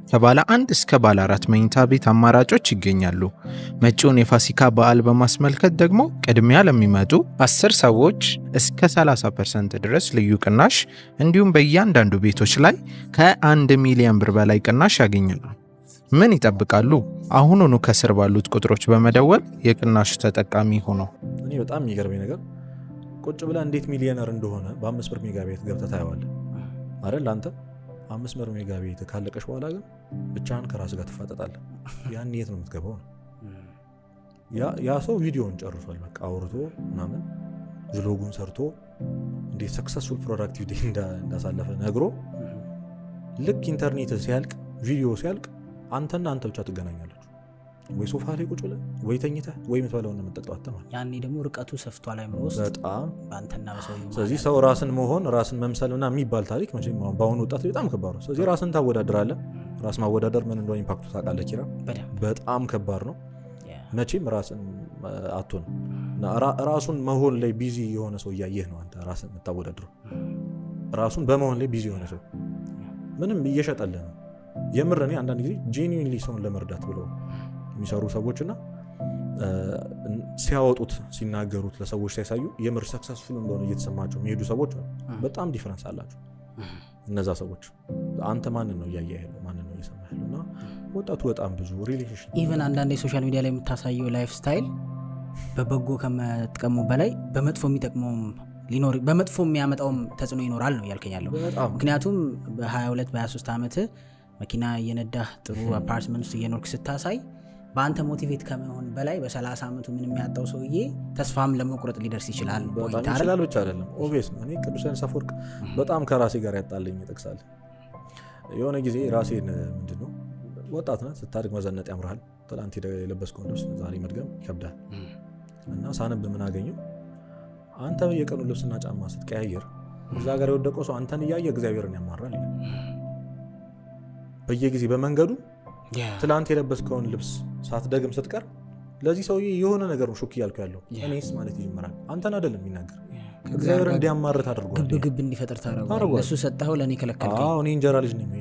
ከባለ 1 እስከ ባለ 4 መኝታ ቤት አማራጮች ይገኛሉ። መጪውን የፋሲካ በዓል በማስመልከት ደግሞ ቅድሚያ ለሚመጡ 10 ሰዎች እስከ 30% ድረስ ልዩ ቅናሽ እንዲሁም በእያንዳንዱ ቤቶች ላይ ከ1 ሚሊዮን ብር በላይ ቅናሽ ያገኛሉ። ምን ይጠብቃሉ? አሁኑኑ ከስር ባሉት ቁጥሮች በመደወል የቅናሹ ተጠቃሚ ሆኖ። እኔ በጣም የሚገርመኝ ነገር ቁጭ ብላ እንዴት ሚሊዮነር እንደሆነ በ5 ብር ሜጋ ቤት ገብተህ ታየዋለህ አይደል? አንተ 5 ብር ሜጋ ቤት ካለቀሽ በኋላ ግን ብቻህን ከራስ ጋር ትፋጠጣለህ። ያን የት ነው የምትገባው? ያ ሰው ቪዲዮውን ጨርሷል። በቃ አውርቶ ምናምን ቭሎጉን ሰርቶ እንዴት ሰክሰስፉል ፕሮዳክቲቭ ዴይ እንዳሳለፈ ነግሮ ልክ ኢንተርኔት ሲያልቅ ቪዲዮ ሲያልቅ አንተና አንተ ብቻ ትገናኛለች። ወይ ሶፋ ላይ ቁጭ ብለህ ወይ ተኝተህ ወይ የምትበላውን የምትጠጣው አትማል። ያኔ ደግሞ ርቀቱ ሰፍቷል አይምሮ ውስጥ በጣም በአንተና በሰውዬው። ስለዚህ ሰው ራስን መሆን ራስን መምሰል ምናምን የሚባል ታሪክ መቼም በአሁኑ ወጣት በጣም ከባድ ነው። ስለዚህ ራስን ታወዳድራለህ። ራስ ማወዳደር ምን እንደሆነ ኢምፓክቱ ታውቃለህ ኪራ? በጣም ከባድ ነው። መቼም ራስን አትሆንም። ራሱን መሆን ላይ ቢዚ የሆነ ሰው እያየህ ነው አንተ ራስን የምታወዳድረው። ራሱን በመሆን ላይ ቢዚ የሆነ ሰው ምንም እየሸጠልህ ነው። የምር እኔ አንዳንድ ጊዜ ጄኒዊንሊ ሰውን ለመርዳት ብለው የሚሰሩ ሰዎችና ሲያወጡት ሲናገሩት ለሰዎች ሲያሳዩ የምር ሰክሰስፉል እንደሆነ እየተሰማቸው የሚሄዱ ሰዎች በጣም ዲፈረንስ አላቸው። እነዛ ሰዎች አንተ ማንን ነው እያየህ ያለው? ማንን ነው እየሰማህ ያለው? እና ወጣቱ በጣም ብዙ ሪሌሽን ኢቨን አንዳንድ የሶሻል ሚዲያ ላይ የምታሳየው ላይፍ ስታይል በበጎ ከመጥቀሙ በላይ በመጥፎ የሚጠቅመውም ሊኖር በመጥፎ የሚያመጣውም ተጽዕኖ ይኖራል ነው ያልከኛለሁ። ምክንያቱም በ22 በ23 ዓመት መኪና እየነዳህ ጥሩ አፓርትመንት ውስጥ እየኖርክ ስታሳይ በአንተ ሞቲቬት ከመሆን በላይ በ30 ዓመቱ ምን የሚያጣው ሰውዬ ተስፋም ለመቁረጥ ሊደርስ ይችላል። ይችላል ብቻ አይደለም ኦብቪየስ ነው። እኔ ቅዱስ ዮሐንስ አፈወርቅ በጣም ከራሴ ጋር ያጣለኝ ይጠቅሳል። የሆነ ጊዜ ራሴን ምንድነው ወጣት ነህ ስታድግ መዘነጥ ያምርሃል። ትላንት የለበስከውን ልብስ ዛሬ መድገም ይከብዳል። እና ሳነብ ምን አገኘው? አንተ የቀኑ ልብስና ጫማ ስትቀያየር እዛ ጋር የወደቀው ሰው አንተን እያየ እግዚአብሔርን ያማራል። በየጊዜ በመንገዱ ትላንት የለበስከውን ልብስ ሳትደግም ስትቀር ለዚህ ሰውዬ የሆነ ነገር ሹክ እያልኩ ያለው እኔስ ማለት ይጀምራል። አንተን አይደለም የሚናገር እግዚአብሔር እንዲያማርት አድርጓል። ግብ እንዲፈጠር ታረጋለህ። እሱ ሰጣው ለኔ ከለከልከኝ። አዎ እኔ እንጀራ ልጅ ነኝ።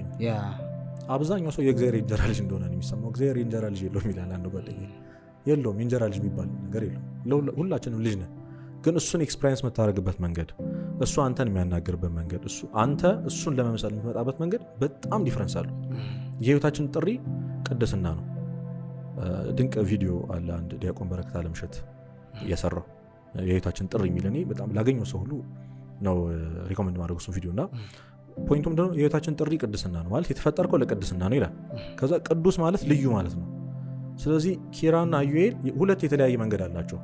አብዛኛው ሰው የእግዚአብሔር እንጀራ ልጅ እንደሆነ ነው የሚሰማው። እግዚአብሔር እንጀራ ልጅ የለውም ይላል አንዱ ጓደኛዬ። የለውም የእንጀራ ልጅ የሚባል ነገር የለውም። ሁላችንም ልጅ ነን። ግን እሱን ኤክስፒሪየንስ የምታደርግበት መንገድ፣ እሱ አንተን የሚያናግርበት መንገድ፣ አንተ እሱን ለመምሰል የምትመጣበት መንገድ በጣም ዲፍረንስ አለው። የህይወታችን ጥሪ ቅድስና ነው። ድንቅ ቪዲዮ አለ አንድ ዲያቆን በረከት አለምሸት እየሰራው የህይወታችን ጥሪ የሚል እኔ በጣም ላገኘው ሰው ሁሉ ነው ሪኮመንድ ማድረግ እሱን ቪዲዮ እና ፖይንቱ ምንድነው? የህይወታችን ጥሪ ቅድስና ነው ማለት የተፈጠርከው ለቅድስና ነው ይላል። ከዛ ቅዱስ ማለት ልዩ ማለት ነው። ስለዚህ ኪራና ዩኤል ሁለት የተለያየ መንገድ አላቸው።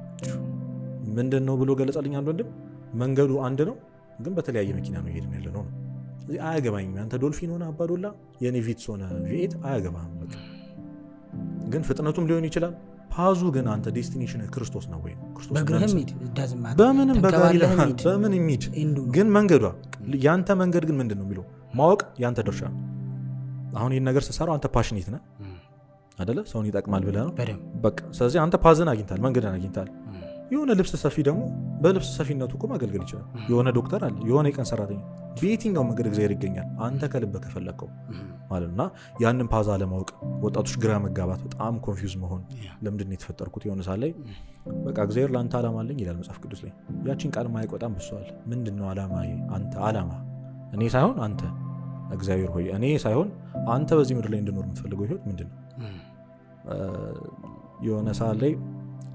ምንድን ነው ብሎ ገለጸልኝ አንድ ወንድም። መንገዱ አንድ ነው ግን በተለያየ መኪና ነው እየሄድን ያለ ነው። ስለዚህ አያገባኝም አንተ ዶልፊን ሆነ አባዶላ የኔ ቪትስ ሆነ ቪኤት አያገባም። በቃ ግን ፍጥነቱም ሊሆን ይችላል። ፓዙ ግን አንተ ዴስቲኔሽን ክርስቶስ ነው ወይ? ክርስቶስ በምንም በምን የሚድ ግን መንገዷ ያንተ መንገድ ግን ምንድን ነው የሚለው ማወቅ ያንተ ድርሻ ነው። አሁን ይህን ነገር ስትሰራው አንተ ፓሽኔት ነህ አይደለ? ሰውን ይጠቅማል ብለህ ነው በቃ። ስለዚህ አንተ ፓዝን አግኝታል፣ መንገድን አግኝታል። የሆነ ልብስ ሰፊ ደግሞ በልብስ ሰፊነቱ እኮ ማገልገል ይችላል። የሆነ ዶክተር አለ፣ የሆነ የቀን ሰራተኛ፣ በየትኛው መንገድ እግዚአብሔር ይገኛል አንተ ከልብ ከፈለግከው ማለት እና ያንን ፓዛ ለማወቅ ወጣቶች ግራ መጋባት፣ በጣም ኮንፊውዝ መሆን ለምንድን ነው የተፈጠርኩት? የሆነ ሰዓት ላይ በቃ እግዚአብሔር ለአንተ ዓላማ አለኝ ይላል መጽሐፍ ቅዱስ ላይ። ያቺን ቃል ማየቅ በጣም ብሷል። ምንድን ነው ዓላማ? አንተ ዓላማ እኔ ሳይሆን አንተ እግዚአብሔር ሆይ እኔ ሳይሆን አንተ በዚህ ምድር ላይ እንድኖር የምትፈልገው ህይወት ምንድን ነው? የሆነ ሰዓት ላይ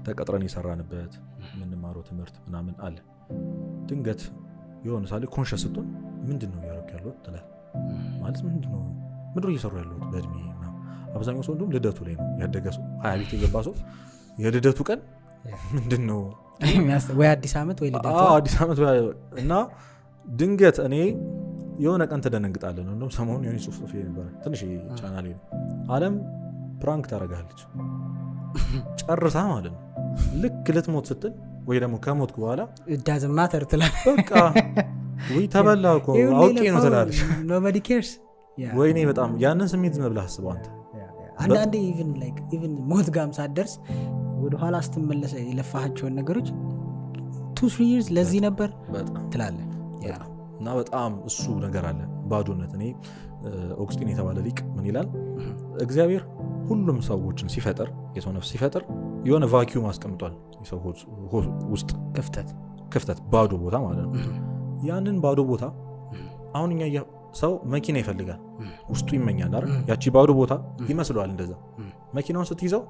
ተቀጥረን የሰራንበት የምንማረው ትምህርት ምናምን አለ። ድንገት የሆነ ሳለ ኮንሸስ ስትሆን ምንድን ነው እያደረኩ ያለሁት ትላለህ። ማለት ምንድን ነው ምድር እየሰሩ ያለሁት በእድሜ ነው። አብዛኛው ሰው እንደውም ልደቱ ላይ ነው ያደገ ሰው 20 ቤት የገባ ሰው የልደቱ ቀን ምንድን ነው ወይ አዲስ ዓመት ወይ ልደቱ አዲስ ዓመት እና ድንገት እኔ የሆነ ቀን ተደነግጣለህ ነው። እንደውም ሰሞኑን የሆነ ጽሁፍ ነበር ትንሽ ቻናል ላይ ዓለም ፕራንክ ታደርጋለች ጨርሳ ማለት ነው። ልክ ልትሞት ስትል ወይ ደግሞ ከሞትኩ በኋላ ዳዝንት ማተር ትላለህ። በቃ ወይ ተበላ እኮ አውቄ ነው ትላለች። ኖባዲ ኬርስ። ወይኔ በጣም ያንን ስሜት ዝም ብለህ አስበው አንተ። አንዳንዴ ኢቭን ሞት ጋም ሳትደርስ ወደኋላ ስትመለስ የለፋሃቸውን ነገሮች 2-3 years ለዚህ ነበር ትላለህ። እና በጣም እሱ ነገር አለ ባዶነት። እኔ ኦግስቲን የተባለ ሊቅ ምን ይላል? እግዚአብሔር ሁሉም ሰዎችን ሲፈጥር የሰው ነፍስ ሲፈጥር የሆነ ቫኪዩም አስቀምጧል የሰው ውስጥ ክፍተት ባዶ ቦታ ማለት ነው። ያንን ባዶ ቦታ አሁን እኛ ሰው መኪና ይፈልጋል ውስጡ ይመኛል አይደል? ያቺ ባዶ ቦታ ይመስለዋል እንደዛ። መኪናውን ስትይዘው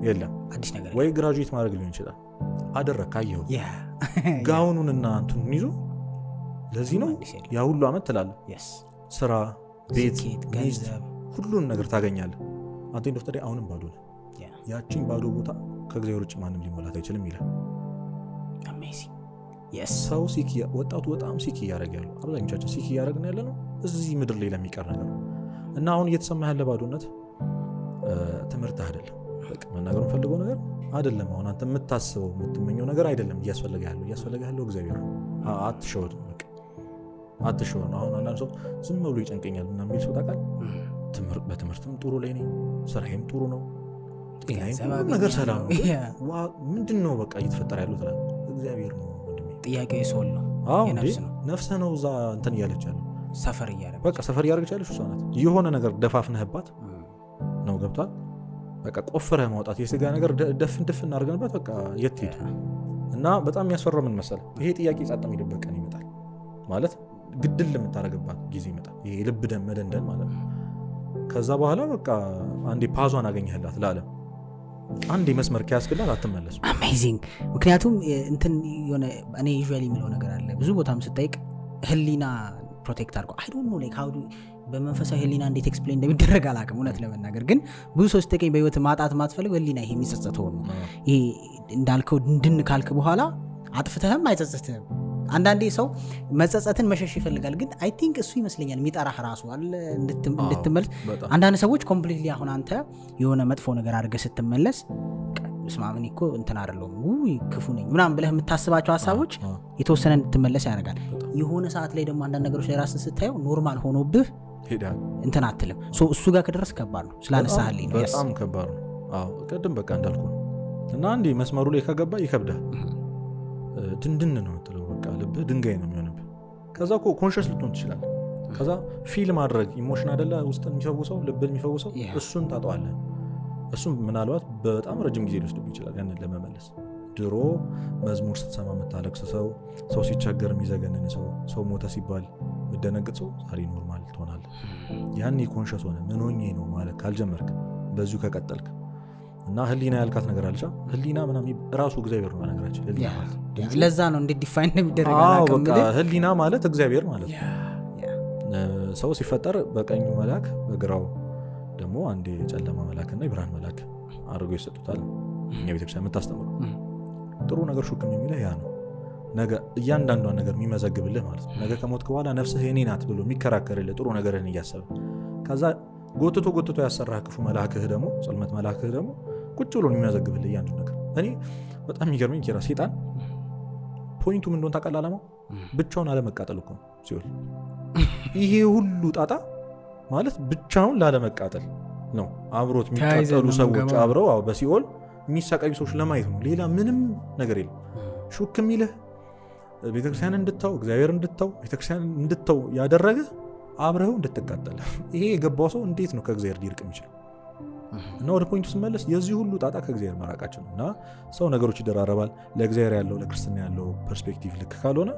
የለም አዲስ ነገር ወይ ግራጁዌት ማድረግ ሊሆን ይችላል አደረክ አየኸው ጋውኑንና እንትኑን ይዞ ለዚህ ነው ያ ሁሉ አመት ትላለህ። ስራ፣ ቤት፣ ገንዘብ ሁሉን ነገር ታገኛለህ። አንተ እንደው ታዲያ አሁንም ባዶ ነው። ያቺን ባዶ ቦታ ከእግዚአብሔር ውጭ ማንም ሊሞላት አይችልም ይላል። አሜዚንግ ሰው ሲክ ወጣቱ በጣም ሲክ እያደረገ ያለው አብዛኞቻችን ሲክ እያደረግን ያለ ነው እዚህ ምድር ላይ ለሚቀር ነገር ነው። እና አሁን እየተሰማ ያለ ባዶነት ትምህርት አይደለም፣ በቃ መናገር ፈልገው ነገር አይደለም። አሁን አንተ የምታስበው የምትመኘው ነገር አይደለም እያስፈልገ ያለው እግዚአብሔር ነው። አትሸወድ፣ በቃ አትሸወድ። አሁን አንዳንድ ሰው ዝም ብሎ ይጨንቀኛል እና የሚል ሰው ታውቃለህ። በትምህርትም ጥሩ ላይ ነኝ፣ ስራዬም ጥሩ ነው፣ ጤናዬም ነገር ሰላም ነው። ምንድነው በቃ እየተፈጠረ ያለው ትላለህ። እግዚአብሔር ነው ጥያቄ ሶል ነው። ነፍስህ ነው እዛ እንትን እያለች ያለው ሰፈር እያደረገች ያለች እሷ ናት። የሆነ ነገር ደፋፍነህባት ነው ገብቷል። በቃ ቆፍረህ ማውጣት የስጋ ነገር ድፍን አድርገንበት በቃ የት ሄድ እና በጣም የሚያስፈራው ምን መሰለህ? ይሄ ጥያቄ ጻጥ የሚደበቅ ቀን ይመጣል ማለት ግድል የምታደርግባት ጊዜ ይመጣል። ይሄ ልብ ደም መደንደን ማለት ነው። ከዛ በኋላ በቃ አንዴ ፓዟን አገኘህላት ለዓለም አንዴ መስመር ከያዝክላት አትመለስም። አሜዚንግ። ምክንያቱም እንትን የሆነ እኔ ዩዥዋሊ የሚለው ነገር አለ ብዙ ቦታም ስጠይቅ ህሊና ፕሮቴክት አድርጎ አይ ዶንት ኖ ላይክ ሃው በመንፈሳዊ ህሊና እንዴት ኤክስፕሌን እንደሚደረግ አላውቅም እውነት ለመናገር ግን ብዙ ሰው ስጠይቀኝ በህይወት ማጣት ማትፈልግ ህሊና ይሄ የሚጸጸተው ነው። ይሄ እንዳልከው እንድን ካልክ በኋላ አጥፍተህም አይጸጸትህም። አንዳንዴ ሰው መጸጸትን መሸሽ ይፈልጋል ግን አይ ቲንክ እሱ ይመስለኛል የሚጠራህ ራሱ አለ እንድትመለስ። አንዳንድ ሰዎች ኮምፕሊትሊ አሁን አንተ የሆነ መጥፎ ነገር አድርገህ ስትመለስ ስማምን እኮ እንትን አይደለም ክፉ ነኝ ምናምን ብለህ የምታስባቸው ሀሳቦች የተወሰነ እንድትመለስ ያደርጋል። የሆነ ሰዓት ላይ ደግሞ አንዳንድ ነገሮች ላይ ራስን ስታየው ኖርማል ሆኖብህ እንትን አትልም። እሱ ጋር ከደረስ ከባድ ነው ስላነሳህልኝ ነው። በጣም ከባድ ነው። ቅድም በቃ እንዳልኩ እና አንዴ መስመሩ ላይ ከገባ ይከብዳል። ድንድን ነው የምትለው በቃ ልብህ ድንጋይ ነው የሚሆንብህ። ከዛ እኮ ኮንሽስ ልትሆን ትችላለህ። ከዛ ፊል ማድረግ ኢሞሽን አይደለ ውስጥን የሚፈውሰው ልብን የሚፈውሰው እሱን ታጠዋለህ። እሱም ምናልባት በጣም ረጅም ጊዜ ሊወስድብህ ይችላል ያንን ለመመለስ። ድሮ መዝሙር ስትሰማ የምታለቅስ ሰው ሲቸገር የሚዘገንን ሰው ሞተ ሲባል የምትደነግጥ ሰው ዛሬ ኖርማል ትሆናለህ። ያኔ ኮንሽስ ሆነ ምን ሆኜ ነው ማለት ካልጀመርክ በዚሁ ከቀጠልክ እና ህሊና ያልካት ነገር አለች። ህሊና ምናምን ራሱ እግዚአብሔር ነው ነገራችን። ህሊና ማለት ለዛ ነው እንዴት ዲፋይን እንደሚደረግ አላውቅም። በቃ ህሊና ማለት እግዚአብሔር ማለት ነው። ሰው ሲፈጠር በቀኙ መልአክ በግራው ደግሞ አንድ የጨለማ መልአክና የብርሃን መልአክ አድርጎ ይሰጡታል። እኛ ቤተክርስቲያን የምታስተምረው ጥሩ ነገር ሹክም የሚልህ ያ ነው። ነገ እያንዳንዷን ነገር የሚመዘግብልህ ማለት ነው። ነገ ከሞትክ በኋላ ነፍስህ የኔ ናት ብሎ የሚከራከርልህ ጥሩ ነገርህን እያሰበ ከዛ ጎትቶ ያሰራህ ክፉ መልአክህ ደግሞ ጽልመት መልአክህ ደግሞ ቁጭ ብሎ የሚመዘግብልህ እያንዳንዱ ነገር። እኔ በጣም የሚገርመኝ ኪራ ሴጣን ፖይንቱ ምን እንደሆነ ታውቃለህ? ዓላማው ብቻውን አለመቃጠል እኮ ነው ሲኦል። ይሄ ሁሉ ጣጣ ማለት ብቻውን ላለመቃጠል ነው። አብሮት የሚቃጠሉ ሰዎች አብረው በሲኦል የሚሰቃዩ ሰዎች ለማየት ነው። ሌላ ምንም ነገር የለም። ሹክ የሚልህ ቤተክርስቲያን እንድታው እግዚአብሔር እንድታው ቤተክርስቲያን እንድታው ያደረገ አብረው እንድትቃጠል። ይሄ የገባው ሰው እንዴት ነው ከእግዚአብሔር ሊርቅ የሚችል? እና ወደ ፖይንቱ ስመለስ የዚህ ሁሉ ጣጣ ከእግዚአብሔር መራቃችን ነው። እና ሰው ነገሮች ይደራረባል። ለእግዚአብሔር ያለው ለክርስትና ያለው ፐርስፔክቲቭ ልክ ካልሆነ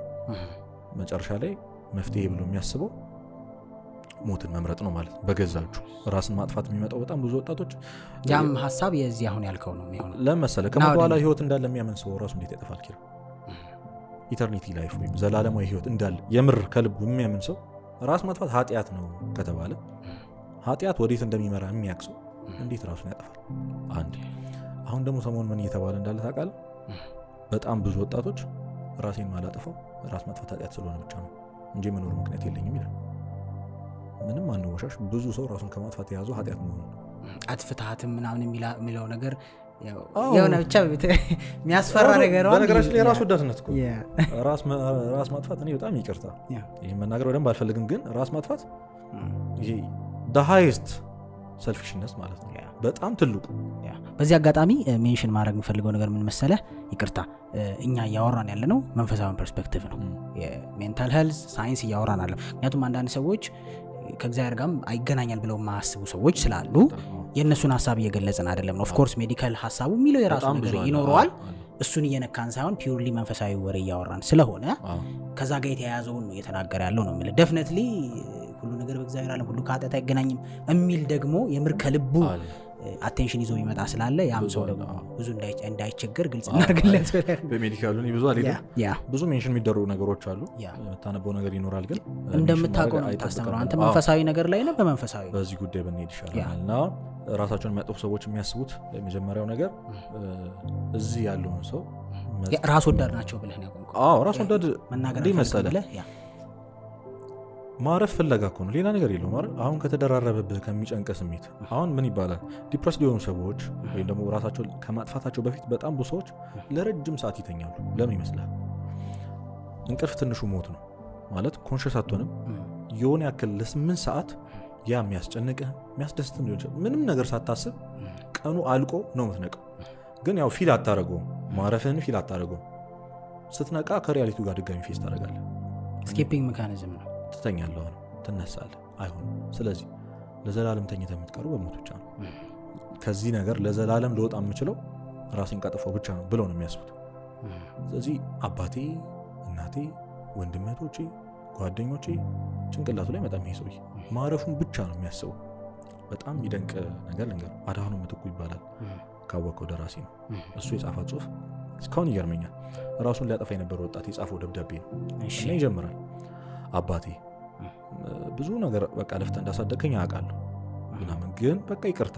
መጨረሻ ላይ መፍትሄ ብሎ የሚያስበው ሞትን መምረጥ ነው ማለት ነው። በገዛችሁ ራስን ማጥፋት የሚመጣው በጣም ብዙ ወጣቶች ያም ሐሳብ የዚህ አሁን ያልከው ነው የሚሆነው። ለምሳሌ ከሞት በኋላ ህይወት እንዳለ የሚያምን ሰው ራሱ እንዴት ያጠፋል? ኪራ ኢተርኒቲ ላይፍ ወይም ዘላለማዊ ህይወት እንዳለ የምር ከልቡ የሚያምን ሰው ራስ ማጥፋት ኃጢአት ነው ከተባለ ኃጢአት ወዴት እንደሚመራ የሚያውቅ ሰው እንዴት ራሱን ያጠፋል? አንድ አሁን ደግሞ ሰሞኑን ምን እየተባለ እንዳለ ታውቃለህ? በጣም ብዙ ወጣቶች ራሴን ማላጠፋው ራስ ማጥፋት ኃጢአት ስለሆነ ብቻ ነው እንጂ መኖር ምክንያት የለኝም ይላል። ምንም አንወሻሽ፣ ብዙ ሰው ራሱን ከማጥፋት የያዘው ኃጢአት መሆኑ አጥፍታትም ምናምን የሚለው ነገር የሆነ ብቻ የሚያስፈራ ነገር ነው። በነገራችን ላይ ራስ ወዳድነት እኮ ራስ ማጥፋት እኔ በጣም ይቅርታ ይሄን መናገር በደንብ አልፈልግም፣ ግን ራስ ማጥፋት ይሄ the highest selfishness ማለት ነው፣ በጣም ትልቁ። በዚህ አጋጣሚ ሜንሽን ማድረግ የምፈልገው ነገር ምን መሰለህ፣ ይቅርታ እኛ እያወራን ያለ ነው መንፈሳዊ ፐርስፔክቲቭ ነው፣ የሜንታል ሄልዝ ሳይንስ እያወራን አለ። ምክንያቱም አንዳንድ ሰዎች ከእግዚአብሔር ጋርም አይገናኛል ብለው ማያስቡ ሰዎች ስላሉ የእነሱን ሀሳብ እየገለጽን አይደለም ነው። ኦፍኮርስ ሜዲካል ሀሳቡ የሚለው የራሱ ነገር ይኖረዋል። እሱን እየነካን ሳይሆን ፒውርሊ መንፈሳዊ ወሬ እያወራን ስለሆነ ከዛ ጋር የተያያዘውን ነው እየተናገረ ያለው ነው የሚል ዴፊኒትሊ ሁሉ ነገር በእግዚአብሔር ዓለም ሁሉ ከኃጢአት አይገናኝም የሚል ደግሞ የምር ከልቡ አቴንሽን ይዞ ይመጣ ስላለ ያም ሰው ደግሞ ብዙ እንዳይቸገር ግልጽ እናርግለት። በሜዲካሉን ብዙ አልሄድም፣ ብዙ ሜንሽን የሚደረጉ ነገሮች አሉ፣ የምታነበው ነገር ይኖራል። ግን እንደምታውቀው ነው የምታስተምረው አንተ መንፈሳዊ ነገር ላይ ነው። በመንፈሳዊ በዚህ ጉዳይ ብንሄድ ይሻላል። እና ራሳቸውን የሚያጠፉ ሰዎች የሚያስቡት የመጀመሪያው ነገር እዚህ ያለውን ሰው ራስ ወዳድ ናቸው ብለህ ነው ያቆምከው? አዎ ራስ ወዳድ እንዲህ መሰለህ ማረፍ ፍለጋ እኮ ነው፣ ሌላ ነገር የለውም አይደል? አሁን ከተደራረበብህ ከሚጨንቅ ስሜት አሁን ምን ይባላል ዲፕረስድ የሆኑ ሰዎች ወይም ደግሞ ራሳቸው ከማጥፋታቸው በፊት በጣም ብዙ ሰዎች ለረጅም ሰዓት ይተኛሉ። ለምን ይመስላል? እንቅልፍ ትንሹ ሞት ነው ማለት ኮንሽስ አትሆንም። የሆነ ያክል ለ8 ሰዓት ያ የሚያስጨንቅህ የሚያስደስትም ሊሆን ይችላል ምንም ነገር ሳታስብ ቀኑ አልቆ ነው የምትነቃው። ግን ያው ፊል አታረገውም፣ ማረፍህን ፊል አታረገውም። ስትነቃ ከሪያሊቲው ጋር ድጋሚ ፌስ ታደርጋለህ። ስኪፒንግ ሜካኒዝም ነው። ትተኛለህ፣ ትነሳለህ፣ አይሆንም። ስለዚህ ለዘላለም ተኝተህ የምትቀሩ በሞት ብቻ ነው። ከዚህ ነገር ለዘላለም ልወጣ የምችለው ራሴን ቀጥፈው ብቻ ነው ብለው ነው የሚያስቡት። ስለዚህ አባቴ፣ እናቴ፣ ወንድመቶቼ፣ ጓደኞቼ ጭንቅላቱ ላይ በጣም ይሄ ሰውዬ ማረፉን ብቻ ነው የሚያስበው። በጣም ይደንቅ ነገር ልንገር፣ አድሃኖም ምትኩ ይባላል፣ ካወቀው ደራሲ ነው። እሱ የጻፈው ጽሁፍ እስካሁን ይገርመኛል። ራሱን ሊያጠፋ የነበረ ወጣት የጻፈው ደብዳቤ ነው እና ይጀምራል። አባቴ ብዙ ነገር በቃ ለፍተህ እንዳሳደገኝ አውቃለሁ ምናምን፣ ግን በቃ ይቅርታ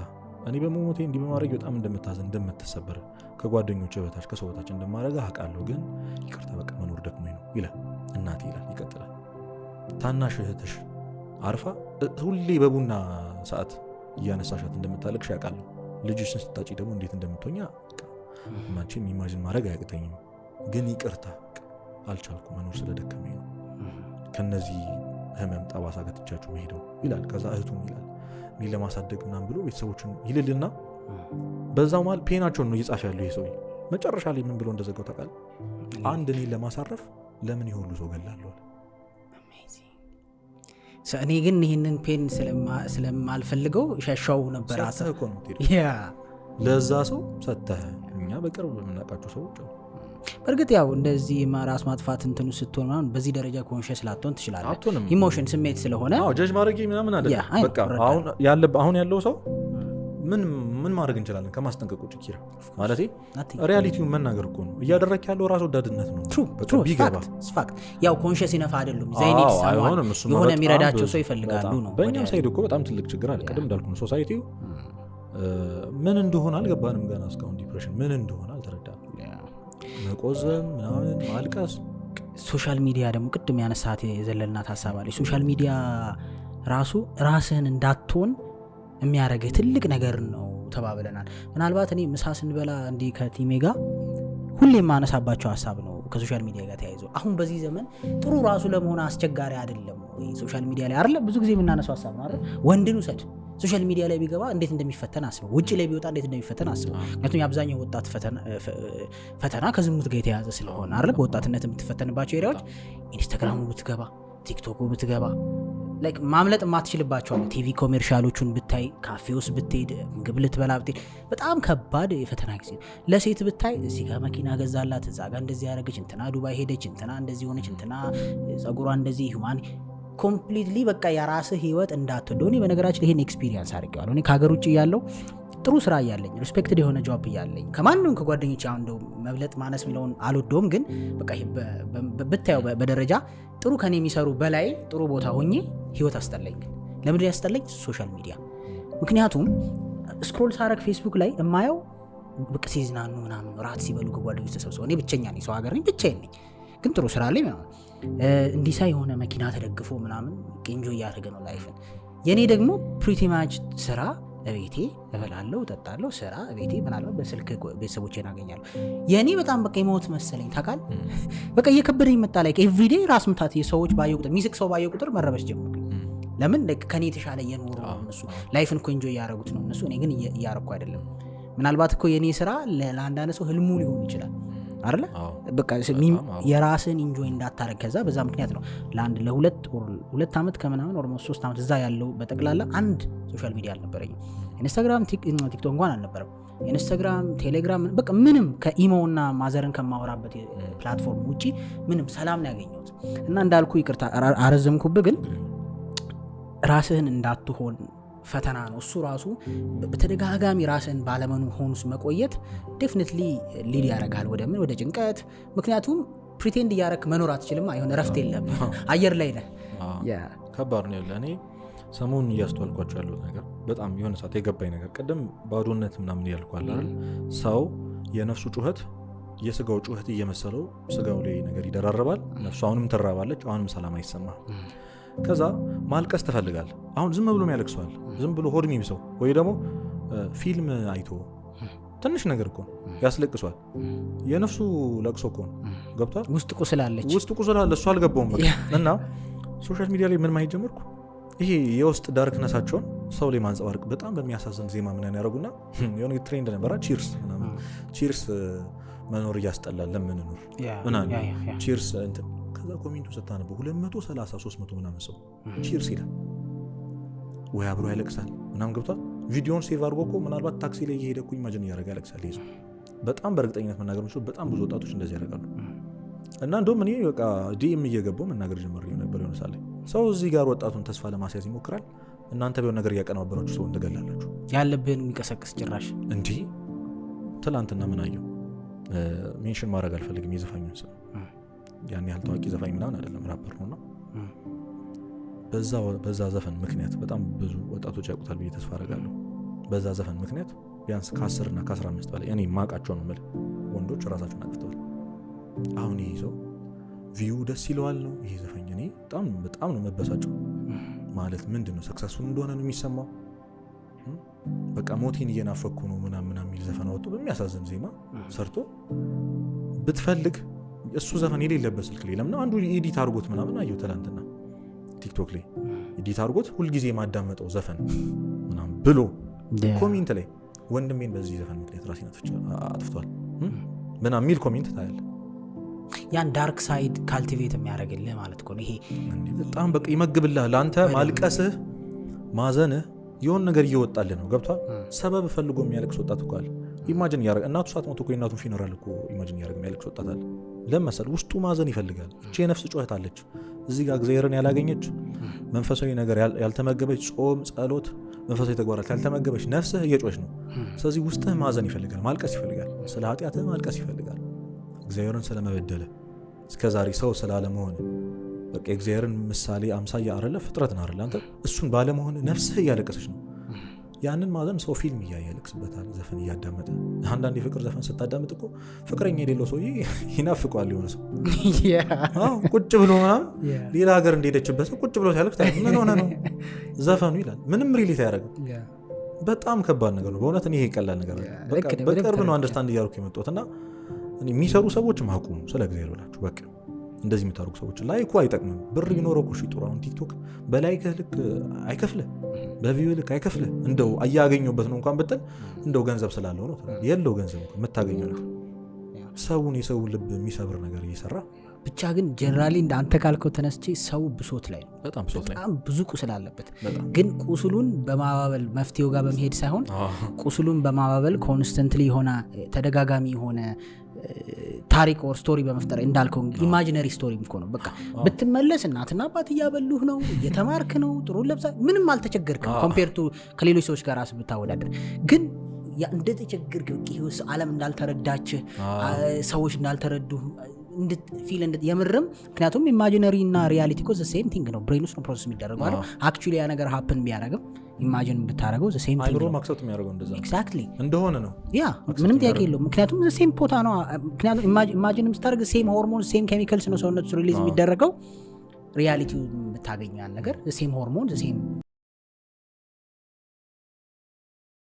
እኔ በመሞቴ እንዲህ በማድረግ በጣም እንደምታዘን እንደምትሰበር ከጓደኞች በታች ከሰው በታች እንደማደርግ አውቃለሁ፣ ግን ይቅርታ በቃ መኖር ደክሞኝ ነው ይላል። እናቴ ይላል ይቀጥላል። ታናሽ እህትሽ አርፋ ሁሌ በቡና ሰዓት እያነሳሻት እንደምታለቅሽ አውቃለሁ። ልጅሽን ስታጪ ደግሞ እንዴት እንደምትሆኛ ማንቺን ኢማጂን ማድረግ አያቅተኝም፣ ግን ይቅርታ አልቻልኩ መኖር ስለደከመኝ ነው ከነዚህ ህመም ጠባሳ ገትቻችሁ መሄደው ይላል። ከዛ እህቱም ይላል እኔ ለማሳደግ ምናምን ብሎ ቤተሰቦችን ይልልና በዛው ማለት ፔናቸውን ነው እየጻፈ ያለው ይሄ ሰው። መጨረሻ ላይ ምን ብሎ እንደዘጋው ታውቃለህ? አንድ እኔን ለማሳረፍ ለምን ይሁሉ ሰው ገላለሁ። እኔ ግን ይህንን ፔን ስለማልፈልገው ሸሻው ነበር። ለዛ ሰው ሰተህ እኛ በቅርብ የምናውቃቸው ሰዎች በእርግጥ ያው እንደዚህ ራስ ማጥፋት እንትኑ ስትሆን ምናምን በዚህ ደረጃ ኮንሽስ ላትሆን ትችላለህ። ኢሞሽን ስሜት ስለሆነ ጀጅ ማድረግ ምናምን አይደለም። በቃ አሁን ያለው ሰው ምን ማድረግ እንችላለን ከማስጠንቀቅ ውጭ? ኪራ ማለት ሪያሊቲውን መናገር እኮ ነው። እያደረክ ያለው ራስ ወዳድነት ነው። ቢገባ ያው ኮንሽስ ይነፋ አይደሉም። ዘይኔድ የሆነ የሚረዳቸው ሰው ይፈልጋሉ ነው። በእኛም ሳይድ እኮ በጣም ትልቅ ችግር አለ። ቅድም እንዳልኩ ነው ሶሳይቲው ምን እንደሆነ አልገባንም ገና እስካሁን። ዲፕሬሽን ምን እንደሆነ አልተረዳንም። መቆዘም ምናምን ማልቀስ። ሶሻል ሚዲያ ደግሞ ቅድም ያነሳት የዘለልናት ሀሳብ አለ። ሶሻል ሚዲያ ራሱ ራስህን እንዳትሆን የሚያደርግህ ትልቅ ነገር ነው ተባብለናል። ምናልባት እኔ ምሳ ስንበላ እንዲህ ከቲሜ ጋር ሁሌ የማነሳባቸው ሀሳብ ነው ከሶሻል ሚዲያ ጋር ተያይዞ። አሁን በዚህ ዘመን ጥሩ ራሱ ለመሆን አስቸጋሪ አይደለም ወይ? ሶሻል ሚዲያ ላይ አይደለ ብዙ ጊዜ የምናነሳው ሀሳብ ነው አይደል? ወንድን ውሰድ፣ ሶሻል ሚዲያ ላይ ቢገባ እንዴት እንደሚፈተን አስበው። ውጭ ላይ ቢወጣ እንዴት እንደሚፈተን አስበው። ምክንያቱም የአብዛኛው ወጣት ፈተና ከዝሙት ጋር የተያዘ ስለሆነ አይደል? በወጣትነት የምትፈተንባቸው ኤሪያዎች ኢንስታግራሙ ብትገባ፣ ቲክቶኩ ብትገባ ላይክ ማምለጥ የማትችልባቸው አሉ። ቲቪ ኮሜርሻሎቹን ብታይ፣ ካፌ ውስጥ ብትሄድ፣ ምግብ ልትበላ ብትሄድ በጣም ከባድ የፈተና ጊዜ። ለሴት ብታይ እዚህ ጋር መኪና ገዛላት፣ እዛ ጋር እንደዚህ ያደረገች፣ እንትና ዱባይ ሄደች፣ እንትና እንደዚህ ሆነች፣ እንትና ጸጉሯ እንደዚህ ሁማን ኮምፕሊትሊ በቃ የራስህ ህይወት እንዳትወደው። እኔ በነገራችን ይሄን ኤክስፒሪየንስ አድርጌዋለሁ። እኔ ከሀገር ውጭ ያለው ጥሩ ስራ እያለኝ ሪስፔክትድ የሆነ ጆብ እያለኝ ከማንም ከጓደኞች አሁን እንደው መብለጥ ማነስ የሚለውን አልወደውም፣ ግን በቃ ብታየው በደረጃ ጥሩ ከኔ የሚሰሩ በላይ ጥሩ ቦታ ሆኜ ህይወት አስጠላኝ። ለምንድን ያስጠላኝ? ሶሻል ሚዲያ። ምክንያቱም ስክሮል ሳረግ ፌስቡክ ላይ የማየው በቃ ሲዝናኑ ምናምን ራት ሲበሉ ከጓደኞች ተሰብስበው፣ እኔ ብቸኛ ነኝ፣ ሰው ሀገር ነኝ፣ ብቻዬን ነኝ። ግን ጥሩ ስራ ላይ ምናምን እንዲህ ሳይ የሆነ መኪና ተደግፎ ምናምን ቄንጆ እያደረገ ነው ላይፍን። የኔ ደግሞ ፕሪቲ ማች ስራ እቤቴ እበላለሁ እጠጣለሁ፣ ስራ እቤቴ ምናልባት በስልክ ቤተሰቦቼን አገኛለሁ። የኔ በጣም በቃ የሞት መሰለኝ ታውቃል። በቃ እየከበደኝ መጣ። ላይ ኤቭሪዴ ራስ ምታት፣ የሰዎች ባየ ቁጥር ሚስቅ ሰው ባየ ቁጥር መረበሽ ጀመርኩ። ለምን ከኔ የተሻለ እየኖሩ ነው እነሱ፣ ላይፍን እኮ ኢንጆይ እያደረጉት ነው እነሱ፣ እኔ ግን እያረኩ አይደለም። ምናልባት እኮ የኔ ስራ ለአንዳንድ ሰው ህልሙ ሊሆን ይችላል አይደለ? በቃ የራስን ኢንጆይ እንዳታረግ። ከዛ በዛ ምክንያት ነው ለአንድ ለሁለት ዓመት ከምናምን ኦልሞስት 3 ዓመት እዛ ያለው በጠቅላላ አንድ ሶሻል ሚዲያ አልነበረኝም። ኢንስታግራም ቲክቶክ እንኳን አልነበረም። ኢንስታግራም ቴሌግራም በቃ ምንም ከኢሞ እና ማዘርን ከማወራበት ፕላትፎርም ውጪ ምንም ሰላም ነው ያገኘሁት። እና እንዳልኩ ይቅርታ አረዘምኩብህ፣ ግን ራስህን እንዳትሆን ፈተና ነው እሱ ራሱ። በተደጋጋሚ ራስን ባለመሆን ውስጥ መቆየት ዴፊኒትሊ ሊድ ያደርጋል ወደ ጭንቀት። ምክንያቱም ፕሪቴንድ እያደረክ መኖር አትችልም። አይሆን እረፍት የለም፣ አየር ላይ ነህ። ከባድ ነው። እኔ ሰሞኑን እያስተዋልኳቸው ያሉት ነገር በጣም የሆነ ሰዓት የገባኝ ነገር፣ ቅድም ባዶነት ምናምን ያልኳል አይደል? ሰው የነፍሱ ጩኸት የስጋው ጩኸት እየመሰለው ስጋው ላይ ነገር ይደራረባል። ነፍሱ አሁንም ትራባለች፣ አሁንም ሰላም አይሰማም። ከዛ ማልቀስ ትፈልጋል። አሁን ዝም ብሎ ያለቅሰዋል፣ ዝም ብሎ ሆድ የሚብሰው ወይ ደግሞ ፊልም አይቶ ትንሽ ነገር እኮ ያስለቅሷል። የነፍሱ ለቅሶ እኮ ገብቷል። ውስጥ ቁስላለች፣ ውስጥ ቁስላለ፣ እሱ አልገባውም በቃ። እና ሶሻል ሚዲያ ላይ ምን ማየት ጀመርኩ፣ ይሄ የውስጥ ዳርክነሳቸውን ሰው ላይ ማንጸባረቅ በጣም በሚያሳዝን ዜማ ምናምን ያደረጉና የሆነ ትሬንድ ነበራ። ቺርስ ምናምን ቺርስ መኖር እያስጠላል ለምንኖር ምናምን ቺርስ እንትን። ከዛ ኮሜንቱ ስታነበው 230 300 ምናምን ሰው ቺርስ ይላል ወይ አብሮ ያለቅሳል ምናምን ገብቷል። ቪዲዮን ሴቭ አድርጎ እኮ ምናልባት ታክሲ ላይ እየሄደ እኮ ኢማጂን እያደረገ ያለቅሳል። ይሄ ሰው በጣም በእርግጠኝነት መናገር የምችለው በጣም ብዙ ወጣቶች እንደዚህ ያደርጋሉ። እና እንደውም እኔ በቃ ዲኤም እየገባው መናገር ጀመር ነበር። የሆነ ሳለ ሰው እዚህ ጋር ወጣቱን ተስፋ ለማስያዝ ይሞክራል። እናንተ ቢሆን ነገር እያቀናበራችሁ ሰው እንደገላላችሁ ያለብን የሚቀሰቅስ ጭራሽ እንዲህ። ትላንትና ምን አየሁ ሜንሽን ማድረግ አልፈልግም የዘፋኙን ስም፣ ያን ያህል ታዋቂ ዘፋኝ ምናምን አይደለም ራፐር ነውና በዛ ዘፈን ምክንያት በጣም ብዙ ወጣቶች ያውቁታል ብዬ ተስፋ አደርጋለሁ። በዛ ዘፈን ምክንያት ቢያንስ ከ10 እና ከ15 በላይ እኔ ማቃቸው ነው የምልህ ወንዶች ራሳቸውን አጥፍተዋል። አሁን ይሄ ሰው ቪው ደስ ይለዋል ነው ይሄ ዘፈኝ። እኔ በጣም ነው መበሳጨው። ማለት ምንድን ነው ሰክሰስፉል እንደሆነ ነው የሚሰማው። በቃ ሞቴን እየናፈኩ ነው ምናምን የሚል ዘፈን አወጡ በሚያሳዝን ዜማ ሰርቶ። ብትፈልግ እሱ ዘፈን የሌለበት ስልክ ላይ ለምን አንዱ ኤዲት አድርጎት ምናምን አየሁ ትላንትና ቲክቶክ ላይ ኤዲት አድርጎት ሁልጊዜ የማዳመጠው ዘፈን ምናምን ብሎ ኮሜንት ላይ ወንድሜን በዚህ ዘፈን ምክንያት ራሴን አጥፍቷል ምናምን የሚል ኮሜንት ታያለ። ያን ዳርክ ሳይድ ካልቲቬት የሚያደርግልህ ማለት ነው። ይሄ በጣም በቃ ይመግብልህ። ለአንተ ማልቀስህ ማዘንህ የሆነ ነገር እየወጣልህ ነው። ገብቷል። ሰበብ ፈልጎ የሚያለቅስ ወጣት እኮ አለ። ኢማጂን ያደርግ እናቱ ሳትሞት እኮ የእናቱን ፊነራል እኮ ኢማጂን ያደርግ የሚያለቅስ ወጣት አለ። ለመሰል ውስጡ ማዘን ይፈልጋል። እቺ የነፍስ ጩኸት አለች እዚህ ጋር እግዚአብሔርን ያላገኘች መንፈሳዊ ነገር ያልተመገበች ጾም ጸሎት መንፈሳዊ ተግባራት ያልተመገበች ነፍስህ እየጮች ነው። ስለዚህ ውስጥህ ማዘን ይፈልጋል፣ ማልቀስ ይፈልጋል፣ ስለ ኃጢአትህ ማልቀስ ይፈልጋል፣ እግዚአብሔርን ስለመበደለ እስከዛሬ ሰው ስላለመሆን በቃ እግዚአብሔርን ምሳሌ አምሳያ አይደለ ፍጥረትን አይደለ አንተ እሱን ባለመሆን ነፍስህ እያለቀሰች ነው። ያንን ማዘን ሰው ፊልም እያያለቅስበታል፣ ዘፈን እያዳመጠ። አንዳንድ የፍቅር ዘፈን ስታዳምጥ እኮ ፍቅረኛ የሌለው ሰው ይናፍቀዋል። የሆነ ሰው ቁጭ ብሎ ምናምን ሌላ ሀገር እንደሄደችበት ቁጭ ብሎ ሲያለቅስ ምን ሆነ ነው ዘፈኑ ይላል። ምንም ሪሌት አያደርግም። በጣም ከባድ ነገር ነው በእውነት። ይሄ ይቀላል ነገር በቅርብ ነው አንደርስታንድ እያደረኩ የመጣሁት። እና የሚሰሩ ሰዎች አቁሙ ስለ እግዚአብሔር ብላችሁ በቃ እንደዚህ የምታደርጉ ሰዎች ላይኩ አይጠቅምም። ብር ቢኖረው እኮ ጥሩ። አሁን ቲክቶክ በላይክ ልክ አይከፍልህ፣ በቪው ልክ አይከፍልህ። እንደው እያገኘበት ነው እንኳን ብትል እንደው ገንዘብ ስላለው ነው የለው ገንዘብ የምታገኘው ነገር ሰውን የሰውን ልብ የሚሰብር ነገር እየሰራ ብቻ። ግን ጀነራሊ እንደ አንተ ካልከው ተነስቼ ሰው ብሶት ላይ ነው። በጣም ብዙ ቁስል አለበት። ግን ቁስሉን በማባበል መፍትሄው ጋር በመሄድ ሳይሆን ቁስሉን በማባበል ኮንስተንትሊ የሆነ ተደጋጋሚ የሆነ ታሪክ ኦር ስቶሪ በመፍጠር እንዳልከው ኢማጂነሪ ስቶሪ እኮ ነው። በቃ ብትመለስ እናትና አባት እያበሉህ ነው፣ እየተማርክ ነው፣ ጥሩ ለብሳ ምንም አልተቸገርክም ኮምፔር ቱ ከሌሎች ሰዎች ጋር ራስ ብታወዳደር። ግን እንደተቸገርክ ዓለም እንዳልተረዳችህ ሰዎች እንዳልተረዱ ፊል የምርም ምክንያቱም ኢማጂነሪ እና ሪያሊቲ እኮ ዘ ሴም ቲንግ ነው። ብሬን ውስጥ ነው ፕሮሰስ የሚደረገው አይደል? አክቹዋሊ ያ ነገር ሀፕን ቢያደርግም ኢማጂን ብታረገው ዘ ሴም ቲንግ አይምሮ ነው ማክሰፕት የሚያደርገው እንደዛ ኤግዛክትሊ እንደሆነ ነው ያ ምንም ጥያቄ የለውም ምክንያቱም ዘ ሴም ፖታ ነው ምክንያቱም ኢማጂን ስታደርግ ሴም ሆርሞን ሴም ኬሚካልስ ነው ሰውነት ሪሊዝ የሚደረገው ሪያሊቲው የምታገኘው ያን ነገር ዘ ሴም ሆርሞን ዘ ሴም